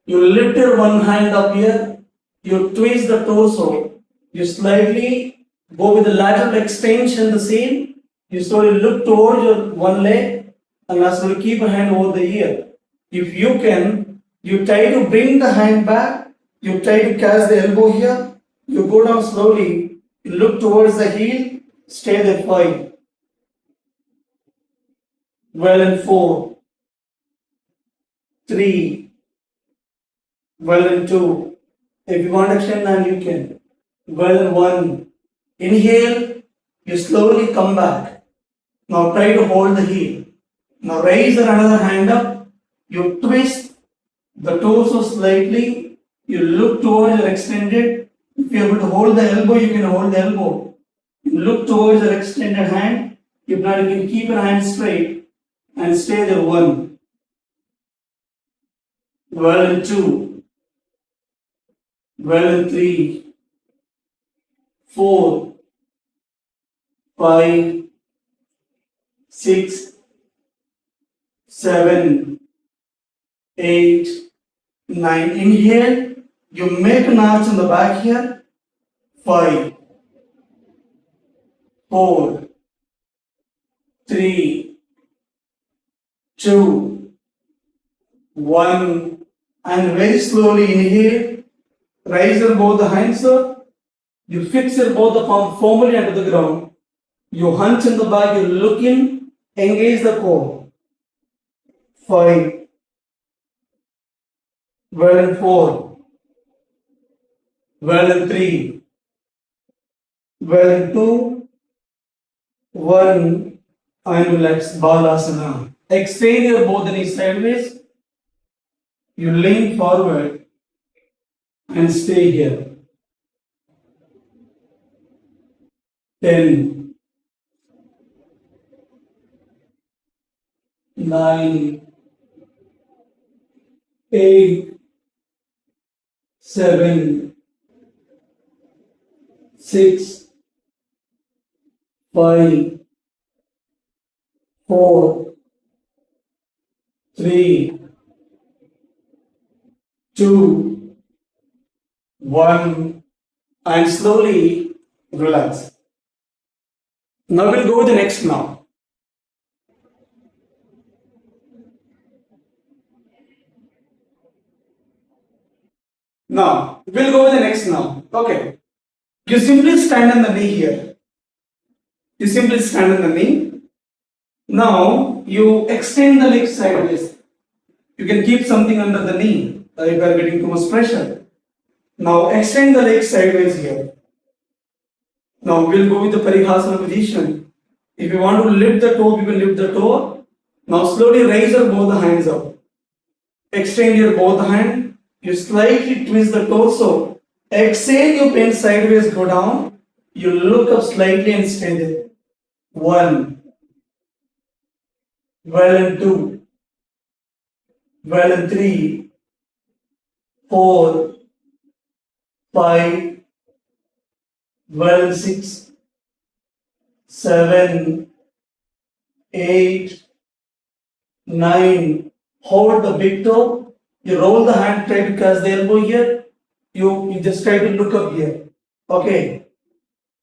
You lift your one hand up here, you twist the torso, you slightly go with the lateral extension the same, you slowly look towards your one leg and now slowly keep a hand over the ear. If you can, you try to bring the hand back, you try to catch the elbow here, you go down slowly, you look towards the heel, stay there 5, 4, 3, 2. If you want to extend hand, you can. 1. Inhale, you slowly come back. Now try to hold the heel. Now raise another hand up. You twist the torso slightly. You look towards your extended. If you're able to hold the elbow, you can hold the elbow. You look towards your extended hand. If not, you can keep your hand straight and stay there. 1, 2, 3, 4, 5, 6, 7, 8, 9. Inhale, you make an arch in the back here. 5, 4, 3, 2, 1. And very slowly inhale. Raise your both the hands up. You fix your both the palm firmly onto the ground. You hunch in the back, you look in, engage the core. 5, 4, 3, 2, 1, and relax. Balasana. Extend your both knees sideways. You lean forward and stay here. 10, 9, 8, 7, 6, 5, 4, 3, 2, 1, and slowly relax. Now we'll go with the next now. Now, we'll go with the next now. Okay. You simply stand on the knee here. You simply stand on the knee. Now, you extend the legs sideways. You can keep something under the knee if you are getting too much pressure. Now, extend the legs sideways here. Now, we'll go with the Parighasana position. If you want to lift the toe, you can lift the toe. Now, slowly raise your both the hands up. Extend your both hand. You slightly twist the torso. Exhale, you bend sideways, go down. You look up slightly and stay there. 1, 2, 3, 4, 5, 6, 7, 8, 9. Hold the big toe. You roll the hand, try to catch the elbow here. You just try to look up here. Okay.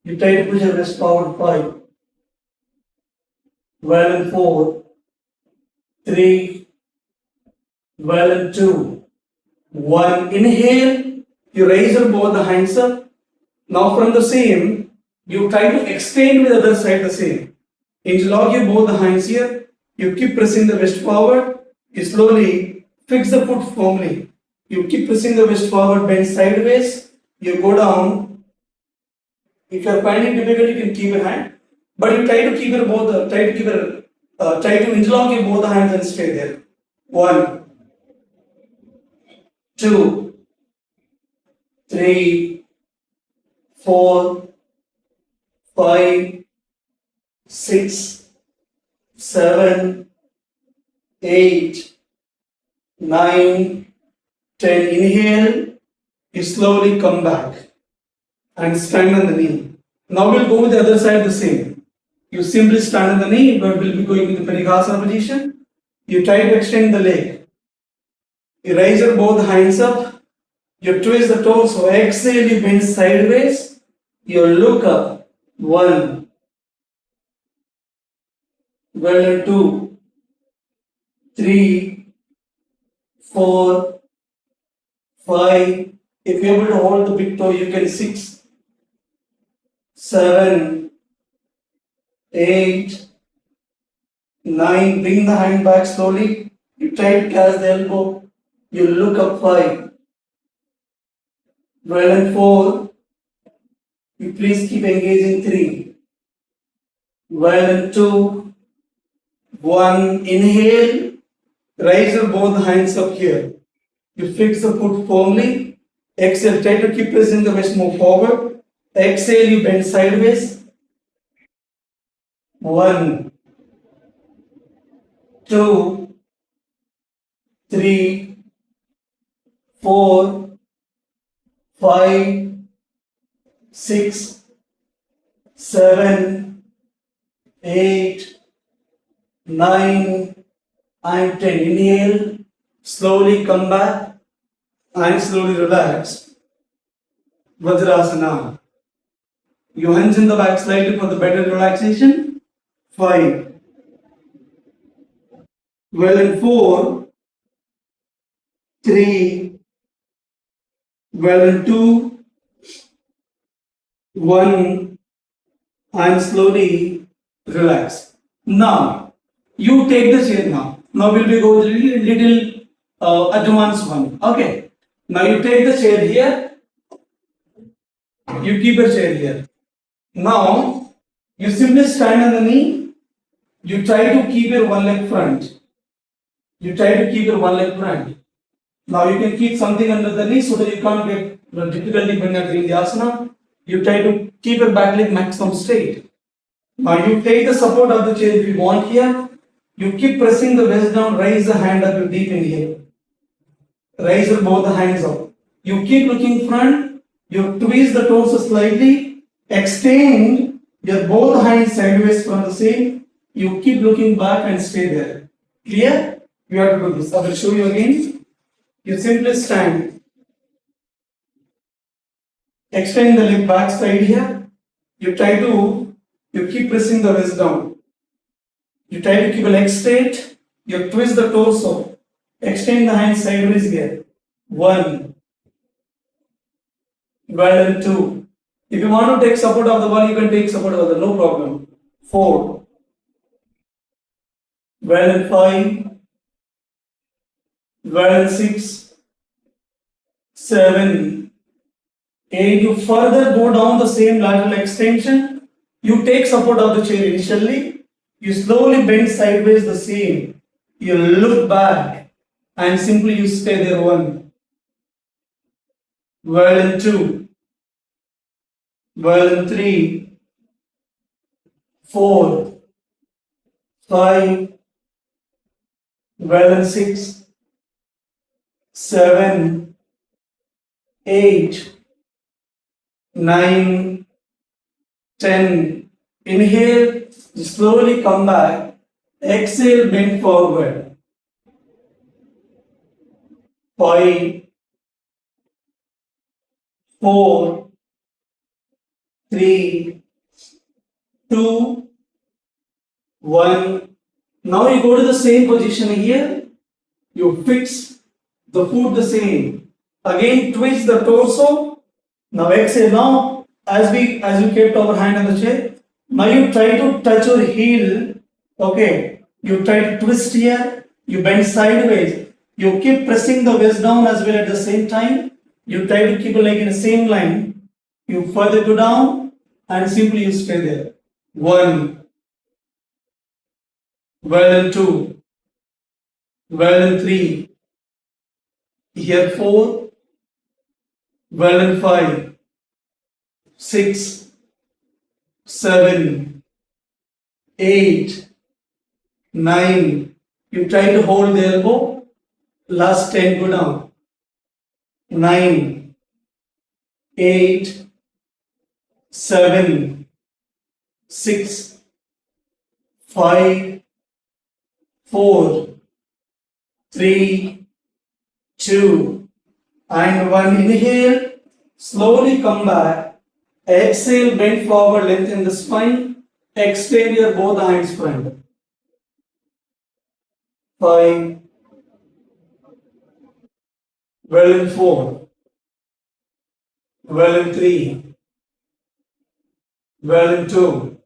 You try to push your wrist forward. 5, 4, 3, 2, 1. Inhale. You raise your both the hands up. Now from the same, you try to extend with the other side the same. Interlock your both the hands here. You keep pressing the wrist forward. You slowly fix the foot firmly. You keep pressing the wrist forward, bend sideways. You go down. If you are finding difficult, you can keep your hand. But you try to keep your both. Try to interlock your both the hands and stay there. 1, 2, 3, 4, 5, 6, 7, 8, 9, 10. Inhale. You slowly come back and stand on the knee. Now we'll go with the other side the same. You simply stand on the knee, but we'll be going with the Parighasana position. You try to extend the leg. You raise your both hands up. You twist the toes. So exhale, you bend sideways. You look up. 1, 2, 3, 4, 5. If you're able to hold the big toe, you can 6, 7, 8, 9. Bring the hand back slowly. You try to catch the elbow. You look up. 5, 4. You please keep engaging. 3, 2, 1. Inhale. Raise your both hands up here. You fix the foot firmly. Exhale. Try to keep pressing the wrist, move forward. Exhale. You bend sideways. 1, 2, 3, 4, 5, 6, 7, 8, 9, and 10. Inhale. Slowly come back and slowly relax. Vajrasana. You hunch in the back slightly for the better relaxation. 5, 4, 3, 2, 1, and slowly relax. Now, you take the chair now. Now we'll be going little advanced one. Okay. Now you take the chair here. You keep your chair here. Now, you simply stand on the knee. You try to keep your one leg front. You try to keep your one leg front. Now you can keep something under the knee so that you can't get difficulty when you're doing the asana. You try to keep your back leg maximum straight. Now you take the support of the chair if you want here. You keep pressing the waist down, raise the hand up, you deep inhale. Raise both the hands up. You keep looking front, you twist the torso slightly, extend your both hands sideways from the same. You keep looking back and stay there. Clear? You have to do this. I will show you again. You simply stand. Extend the leg back side here. You keep pressing the waist down. You try to keep a leg straight. You twist the torso. Extend the hands sideways here. 1, 2. If you want to take support of the wall, you can take support of the wall, no problem. 4, 5, 6, 7, 8. You further go down the same lateral extension. You take support of the chair initially. You slowly bend sideways the same. You look back and simply you stay there. 1, 2, 3, 4, 5, 6, 7, 8, 9, 10. Inhale, slowly come back. Exhale, bend forward. 5, 4, 3, 2, 1. Now you go to the same position here. You fix the foot the same. Again, twist the torso. Now exhale. Now, as you kept our hand on the chair, now you try to touch your heel. Okay. You try to twist here. You bend sideways. You keep pressing the waist down as well at the same time. You try to keep your leg in the same line. You further go down and simply you stay there. 1. Well and 2. Well and 3. Here 4. Well and 5. 6, 7, 8, 9. You try to hold the elbow. Last 10, go down. 9, 8, 7, 6, 5, 4, 3, 2, and 1. Inhale. Slowly come back. Exhale, bend forward, lengthen the spine. Extend your both hands front. 5, well and 4, well and 3, well and 2,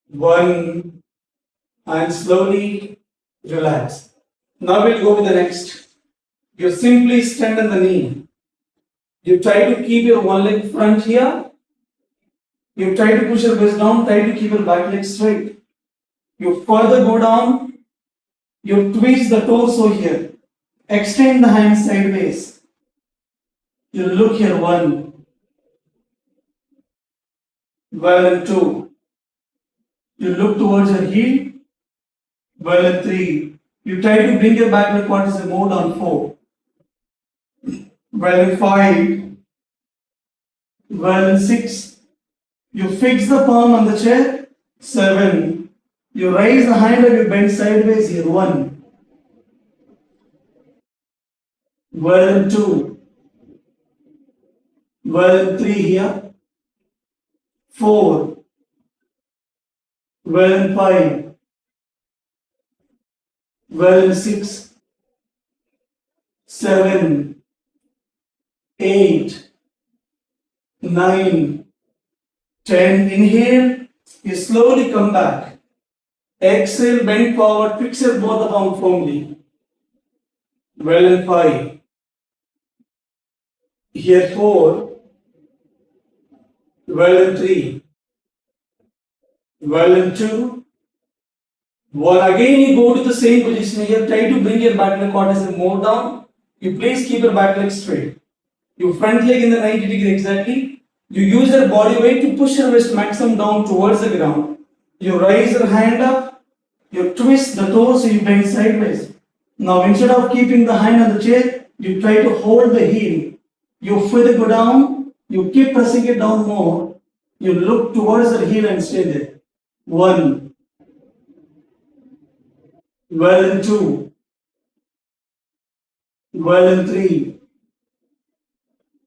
1, and slowly relax. Now we'll go with the next. You simply stand on the knee. You try to keep your one leg front here. You try to push your waist down, try to keep your back leg straight. You further go down. You twist the torso here. Extend the hands sideways. You look here. 1, well and 2. You look towards your heel. Well and 3. You try to bring your back leg quarters and move down. 4. Well and 5. Well and 6. You fix the palm on the chair. 7. You raise the hand and you bend sideways here. 1. Well and 2. Well and 3 here. 4. Well and 5. Well and 6. 7. 8. 9. 10. Inhale. You slowly come back. Exhale, bend forward, fix your both the palms firmly. Well and 5. Here 4. Well and 3. Well and 2. 1. Again you go to the same position here. Try to bring your back leg quarters and more down. You please keep your back leg straight. Your front leg in the 90 degree exactly. You use your body weight to push your waist maximum down towards the ground. You raise your hand up. You twist the torso, you bend sideways. Now instead of keeping the hand on the chair, you try to hold the heel. You further go down. You keep pressing it down more. You look towards the heel and stay there. 1. Well and 2. Well and 3.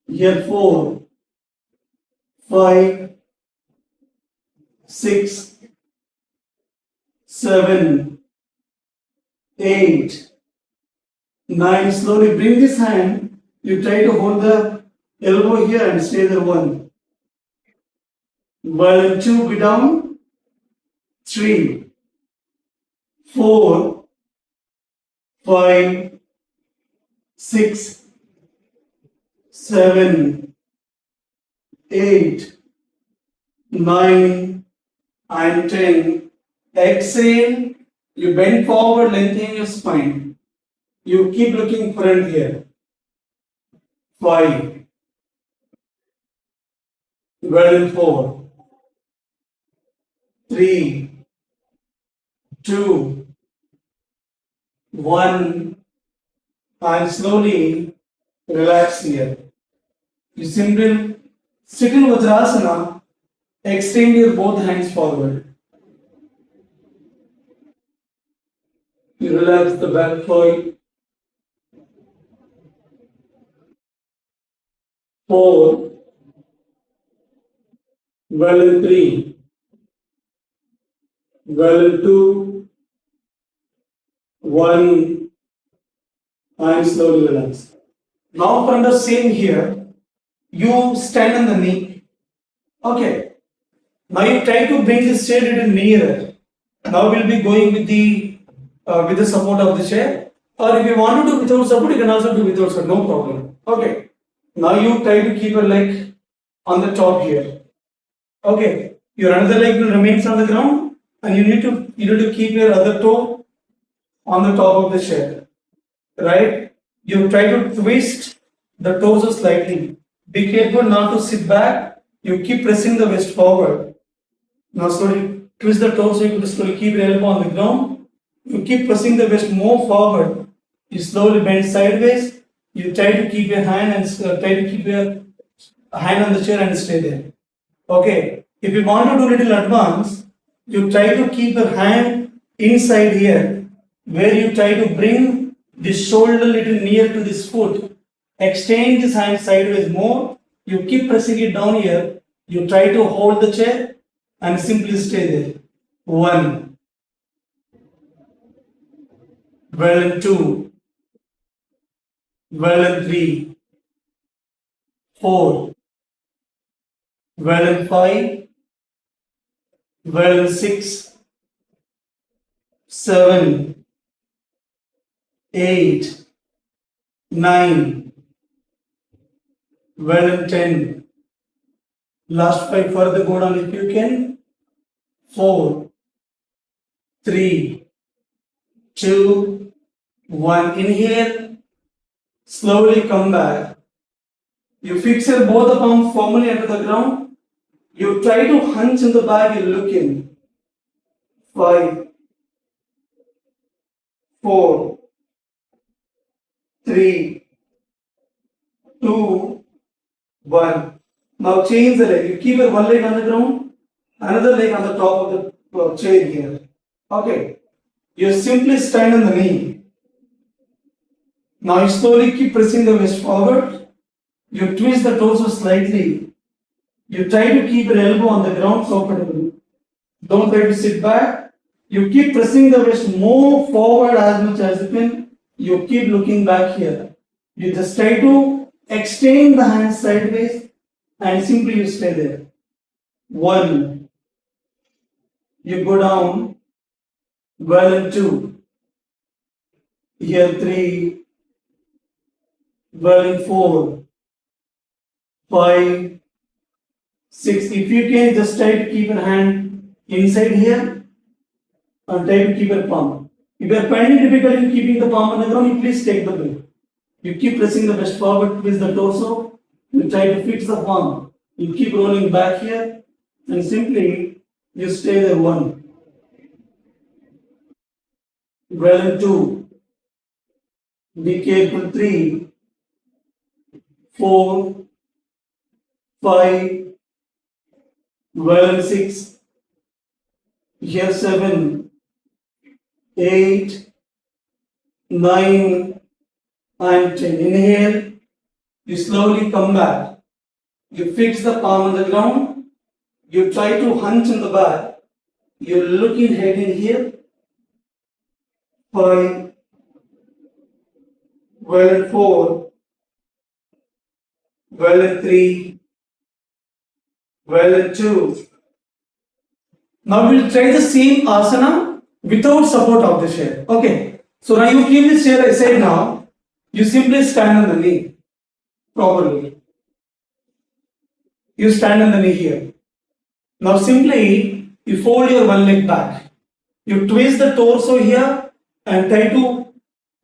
Here 4. 5. 6. 7. 8. 9. Slowly bring this hand. You try to hold the elbow here and stay there. 1. Well and 2. Be down. 3. 4. 5. 6. 7. 8. 9. And 10. Exhale. You bend forward, lengthen your spine. You keep looking front here. 5. Well and 4. 3. 2. 1. And slowly Relax here. You simply sit in Vajrasana, extend your both hands forward. You relax the back foot. 4, well in 3, well in 2, 1, and slowly relax. Now from the same here, you stand on the knee. Okay. Now you try to bring this chair a little nearer. Now we'll be going with the support of the chair. Or if you want to do without support, you can also do without support, no problem. Okay. Now you try to keep your leg on the top here. Okay. Your another leg will remain on the ground, and you need to keep your other toe on the top of the chair. Right? You try to twist the torso slightly. Be careful not to sit back. You keep pressing the waist forward. Now slowly twist the torso. You slowly keep your elbow on the ground. You keep pressing the waist more forward. You slowly bend sideways. You try to keep your hand and try to keep your hand on the chair and stay there. Okay. If you want to do little advance, you try to keep your hand inside here, where you try to bring this shoulder little near to this foot. Extend this hand sideways more. You keep pressing it down here. You try to hold the chair and simply stay there. 1, well and 2, well and 3, 4, well and 5, well and 6, 7, 8, 9, well and 10. Last 5 further go down if you can. 4, 3, 2, 1. Inhale. Slowly come back. You fix your both palms firmly under the ground. You try to hunch in the back, you look in. 5, 4, 3, 2, 1. Now change the leg. You keep your one leg on the ground, another leg on the top of the chair here. Okay. You simply stand on the knee. Now you slowly keep pressing the waist forward. You twist the torso slightly. You try to keep your elbow on the ground comfortably. Don't try to sit back. You keep pressing the waist more forward as much as you can. You keep looking back here. You just try to extend the hands sideways and simply you stay there. 1. You go down. Well and 2. Here 3. Well and 4. 5. 6. If you can, just try to keep your hand inside here and try to keep your palm. If you are finding difficulty in keeping the palm on the ground, you please take the breath. You keep pressing the waist forward, twist the torso. You try to fix the palm. You keep rolling back here and simply you stay there. 1. Well and 2. Be careful. 3, 4, 5. Well and 6. Here 7, 8, 9, and 10. Inhale. You slowly come back. You fix the palm on the ground. You try to hunch in the back. You're looking head in here. 5, well and 4, well and 3, well and 2. Now we'll try the same asana without support of the chair. Okay. So now you keep this chair aside now. You simply stand on the knee properly. You stand on the knee here. Now simply you fold your one leg back. You twist the torso here and try to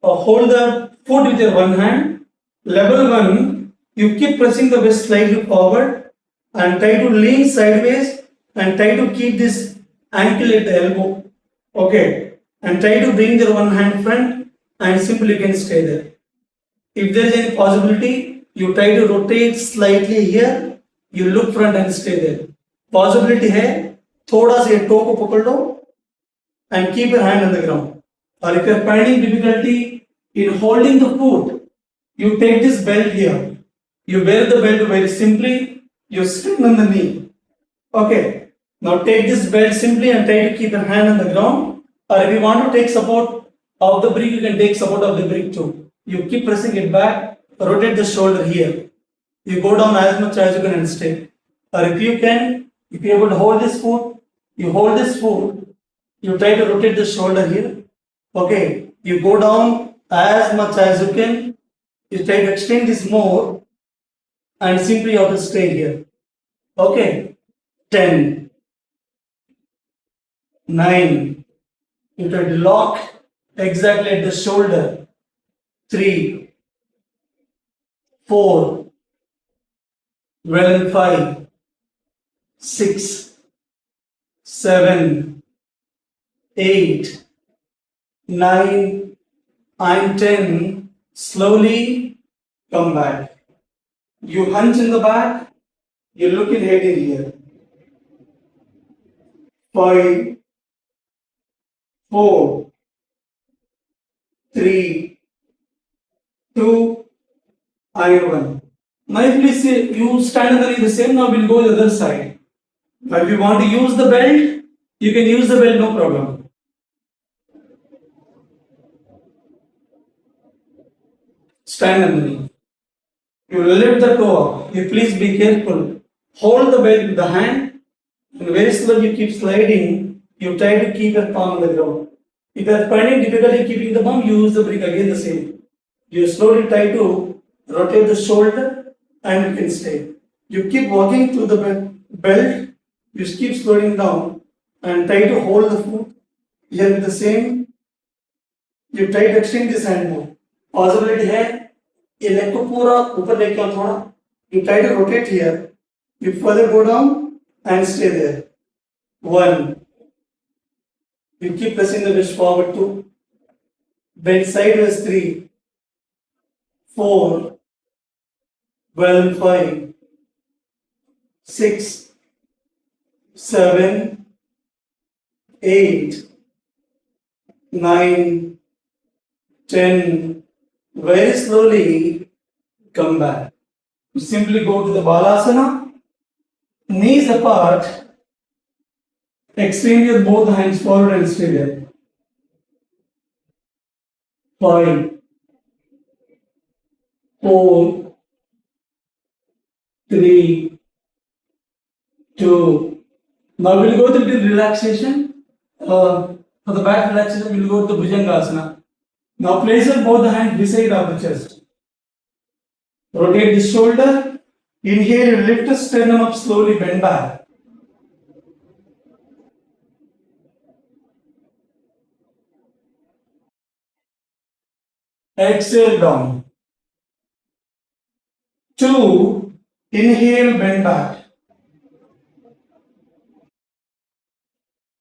hold the foot with your one hand. Level 1, you keep pressing the waist slightly forward and try to lean sideways and try to keep this ankle at the elbow. Okay. And try to bring your one hand front and simply you can stay there. If there is any possibility, you try to rotate slightly here, you look front and stay there. Possibility है थोड़ा सा toe को पकड़ लो and keep your hand on the ground. Or if you are finding difficulty in holding the foot, you take this belt here. You wear the belt very simply, you stand on the knee. Okay. Now take this belt simply and try to keep your hand on the ground. Or if you want to take support of the brick, you can take support of the brick too. You keep pressing it back, rotate the shoulder here. You go down as much as you can and stay. Or if you can, if you're able to hold this foot, you hold this foot, you try to rotate the shoulder here. Okay, you go down as much as you can. You try to extend this more and simply you have to stay here. Okay, 10, 9, you try to lock exactly at the shoulder. 3, 4, well and 5, 6, 7, 8, 9, and 10. Slowly come back. You hunch in the back, you look in head in here. 5, 4, 3, 2, and 1. Now if we say you stand underneath the same, now we'll go the other side. Now if you want to use the belt, you can use the belt, no problem. Stand underneath. You lift the toe up. You please be careful. Hold the belt with the hand and very slowly you keep sliding. You try to keep your palm on the ground. If you are finding difficulty keeping the palm, use the brick again the same. You slowly try to rotate the shoulder and you can stay. You keep walking through the belt. You keep slowing down and try to hold the foot. Here with the same. You try to extend this hand more. Possibility है ये leg को पूरा ऊपर लेके आओ थोड़ा. You try to rotate here. You further go down and stay there. 1. You keep pressing the wrist forward 2. Bend sideways 3. 4. Well 5. 6. 7. 8. 9. 10. Very slowly come back. You simply go to the balasana, knees apart, extend your both hands forward and stay there. 5, 4, 3, 2. Now we'll go to the relaxation. For the back relaxation, we'll go to Bhujangasana. Now place your both hands beside of the chest. Rotate the shoulder. Inhale, you lift the sternum up slowly, bend back. Exhale down. 2. Inhale, bend back.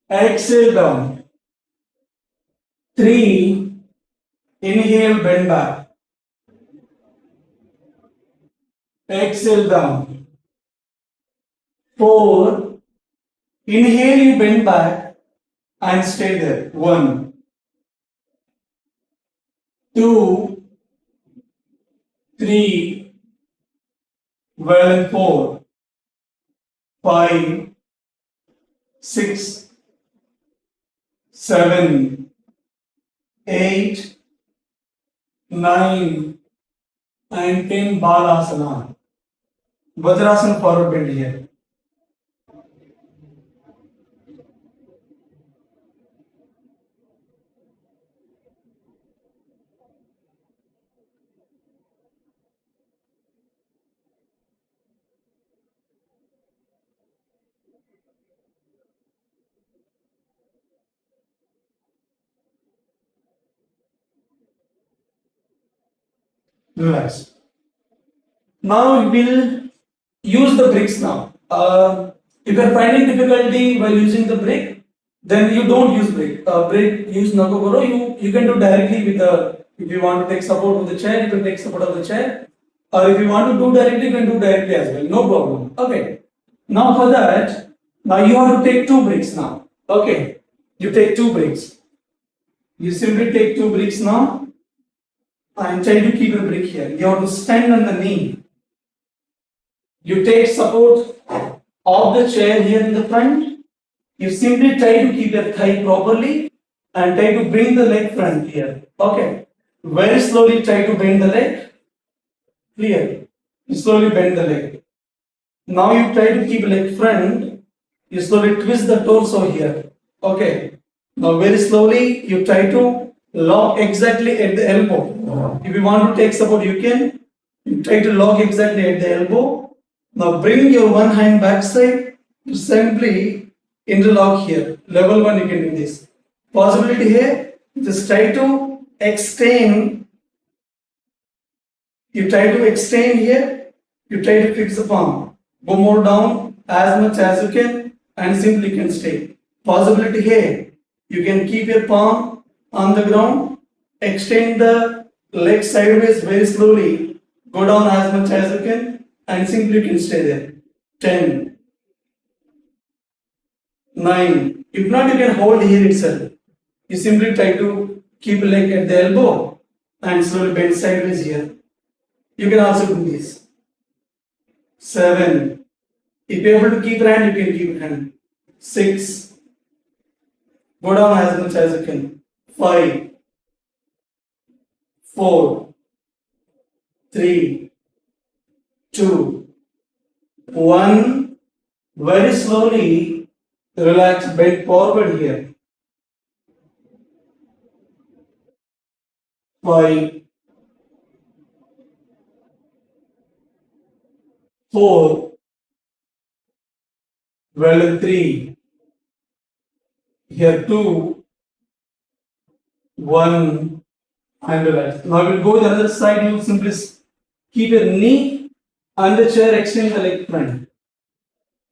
Exhale down. 3. Inhale, bend back. Exhale down. 4. Inhale, you bend back and stay there. 1, 2, 3, well and 4, 5, 6, 7, 8, 9 and 10. Balasana. Vajrasana, forward bend here. Relax. Now we will use the bricks now. If you are finding difficulty while using the brick, then you don't use brick. Brick use nago karo. You can do directly with the If you want to take support of the chair, you can take support of the chair. Or if you want to do directly, you can do directly as well. No problem. Okay. Now for that, now you have to take 2 breaks now. Okay. You take 2 breaks. You simply take 2 breaks now and try to keep a break here. You have to stand on the knee. You take support of the chair here in the front. You simply try to keep your thigh properly and try to bring the leg front here. Okay. Very slowly try to bend the leg. Clear. You slowly bend the leg. Now you try to keep leg front. You slowly twist the torso here. Okay. Now very slowly you try to lock exactly at the elbow. If you want to take support, you can. You try to lock exactly at the elbow. Now bring your one hand backside to simply interlock here. Level 1 you can do this. Possibility here, just try to extend. You try to extend here. You try to fix the palm. Go more down as much as you can and simply can stay. Possibility here, you can keep your palm on the ground. Extend the leg sideways very slowly. Go down as much as you can and simply can stay there. 10, 9. If not, you can hold here itself. You simply try to keep leg at the elbow and slowly bend sideways here. You can also do this. 7. If you are able to keep your hand, you can keep your hand. 6. Go down as much as you can. 5, 4, 3, 2, 1. Very slowly relax, bend forward here. 5, 4, well in 3, here 2, 1, and relax. Now we'll go the other side. You simply keep your knee on the chair, extend the leg front.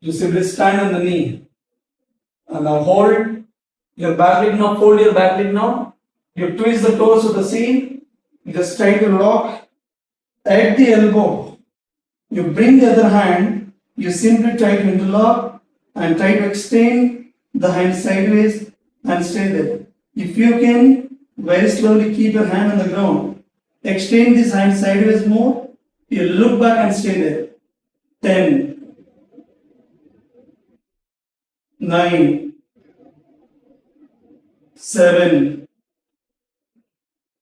You simply stand on the knee. And now hold your back leg now, fold your back leg now. You twist the toes to the seam. You just try to lock at the elbow. You bring the other hand. You simply try to interlock and try to extend the hand sideways and stay there. If you can, very slowly keep your hand on the ground. Extend this hand sideways more. You look back and stay there. 10, 9, 7,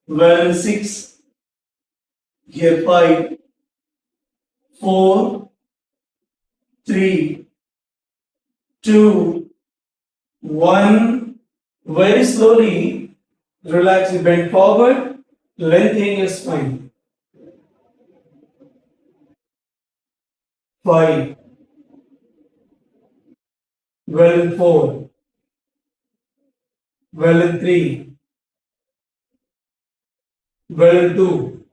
well in 6, here 5, 4, 3, 2, 1. Very slowly relax, you bend forward, lengthen your spine. 5, well in 4, well in 3, well in 2,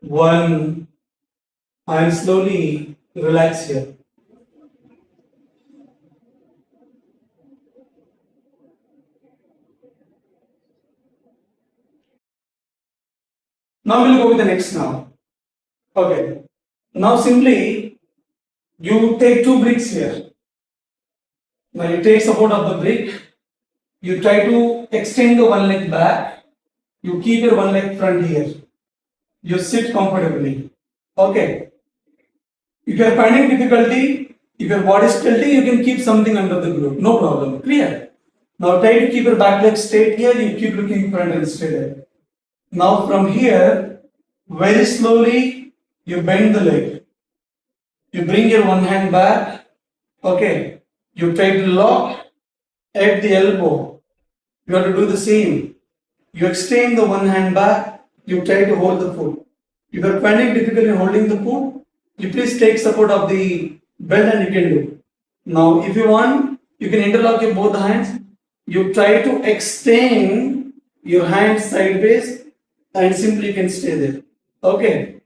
1, and slowly relax here. Now we'll go with the next now. Okay. Now simply you take 2 bricks here. Now you take support of the brick. You try to extend the one leg back. You keep your one leg front here. You sit comfortably. Okay. If you are finding difficulty, if your body is tilting, you can keep something under the glute. No problem. Clear? Now try to keep your back leg straight here. You keep looking front and straight there. Now from here, very slowly, you bend the leg. You bring your one hand back. Okay. You try to lock at the elbow. You have to do the same. You extend the one hand back. You try to hold the foot. If you are finding difficulty in holding the foot, you please take support of the belt and you can do. Now, if you want, you can interlock your both hands. You try to extend your hands sideways and simply you can stay there. Okay.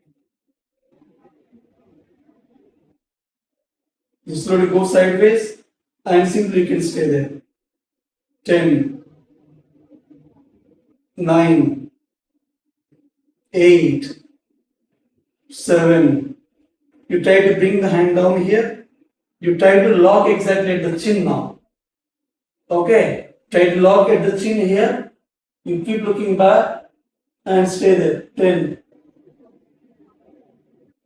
You slowly go sideways and simply you can stay there. 10, 9, 8, 7. You try to bring the hand down here. You try to lock exactly at the chin now. Okay. Try to lock at the chin here. You keep looking back and stay there. 10,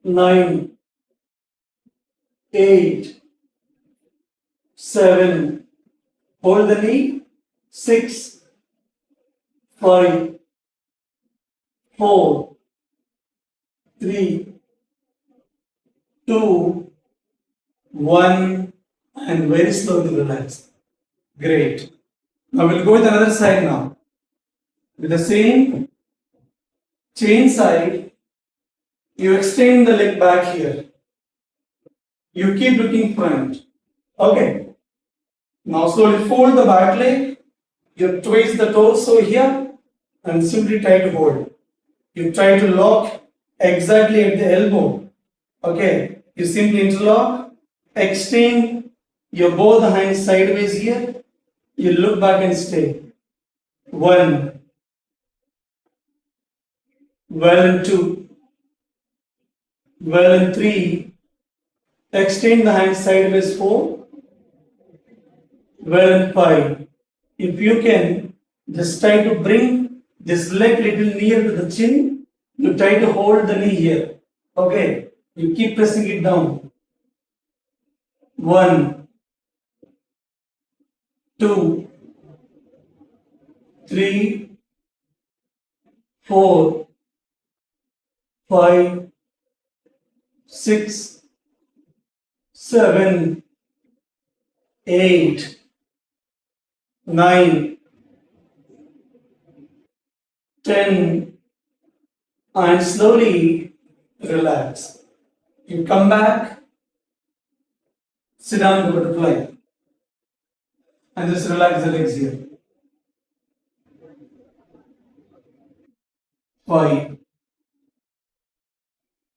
9, 8, 7. Hold the knee. 6, 5, 4, 3, 2, 1, and very slowly relax. Great. Now we'll go with another side now. With the same chain side, you extend the leg back here. You keep looking front. Okay. Now slowly fold the back leg. You twist the torso here and simply try to hold. You try to lock exactly at the elbow. Okay. You simply interlock. Extend your both hands sideways here. You look back and stay. 1, well and 2, well and 3. Extend the hands sideways. 4, well and 5. If you can, just try to bring this leg little near to the chin. You try to hold the knee here. Okay. You keep pressing it down. 1, 2, 3, 4, 5, 6, 7, 8, 9, 10, and slowly relax. You come back, sit down in the butterfly, and just relax the legs here. 5,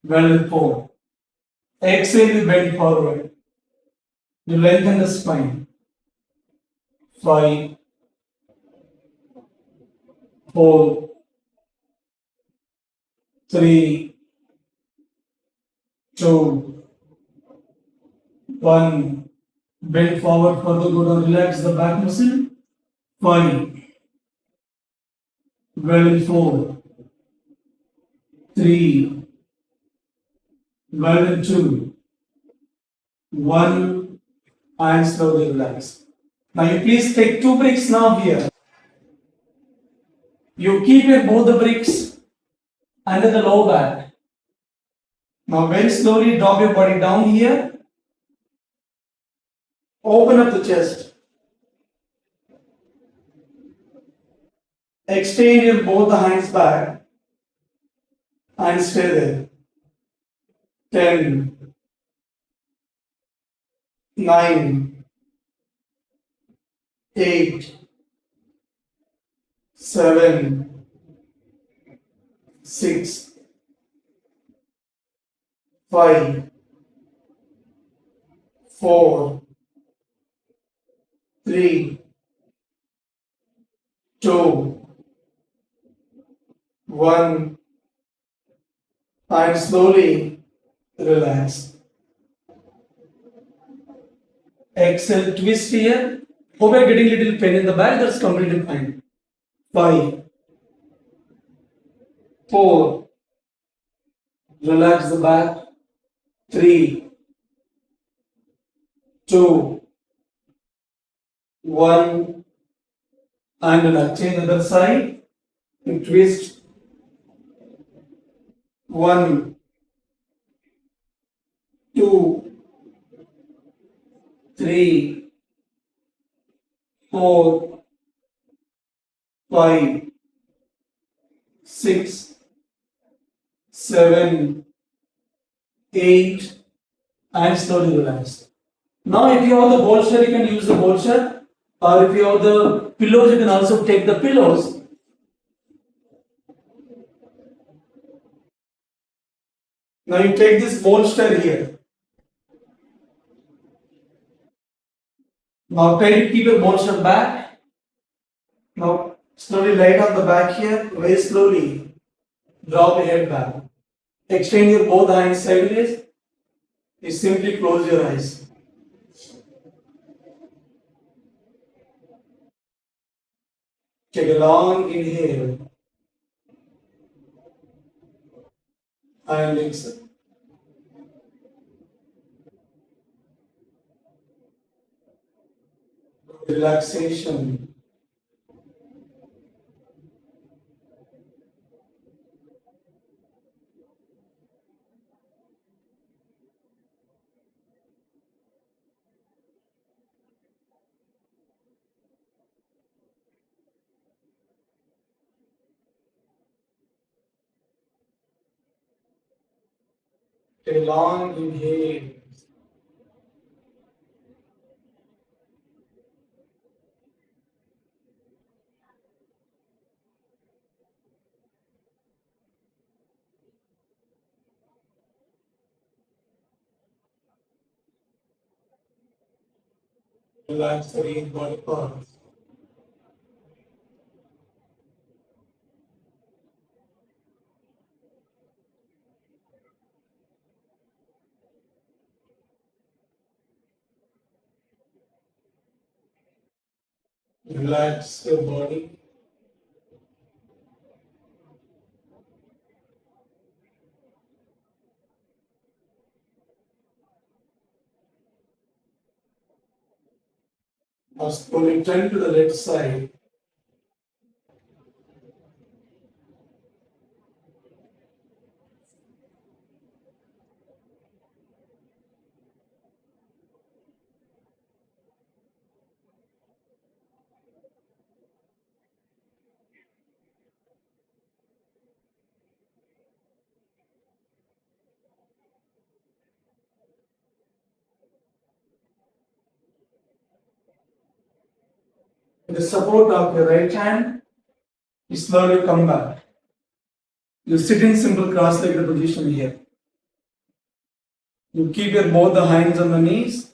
well and 4. Exhale, you bend forward. You lengthen the spine. 5, 4, 3, 2, 1. Bend forward, further go down, relax the back muscle. 5, well and 4, 3, well and 2, 1, and slowly relax. Now you please take 2 bricks now here. You keep your both the bricks under the lower back. Now very slowly drop your body down here. Open up the chest. Extend your both the hands back and stay there. 10, 9, 8, 7, 6, 5, 4, 3, 2, 1, and slowly relax. Exhale, twist here. Hope you're getting little pain in the back, that's completely fine. 5, 4, relax the back. 3, 2, 1, and relax. Change the other side. And twist. 1, 2, 3, 4, 5, 6, 7, 8, and slowly relax. Now if you have the bolster, you can use the bolster, or if you have the pillows, you can also take the pillows. Now you take this bolster here. Now try to keep your bolster back. Now slowly lay it on the back here, very slowly. Drop the head back. Extend your both hands sideways. You simply close your eyes. Take a long inhale and exhale. Relaxation. Take a long inhale. Relax the range body parts. Relax your body. Now slowly turn to the left side. With the support of your right hand, you slowly come back. You sit in simple cross-legged position here. You keep your both the hands on the knees,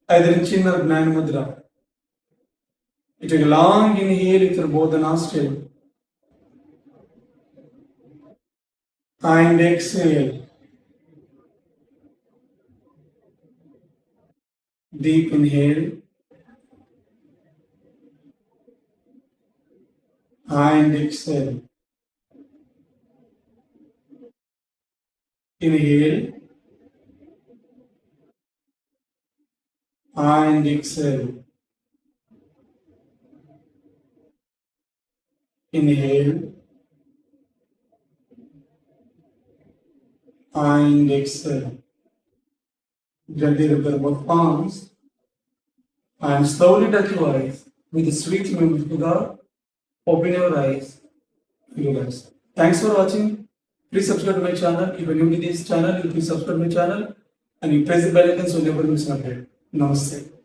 either in chin or Gnana Mudra. You take a long inhale with your both the nostril and exhale. Deep inhale and exhale. Inhale and exhale. Inhale and exhale. Gently rub both palms and slowly touch your eyes with a sweet movement to the open your eyes. Relax. Thanks for watching. Please subscribe to my channel. If you are new to this channel, you please subscribe to my channel and you press the bell icon so you never miss an update. Namaste.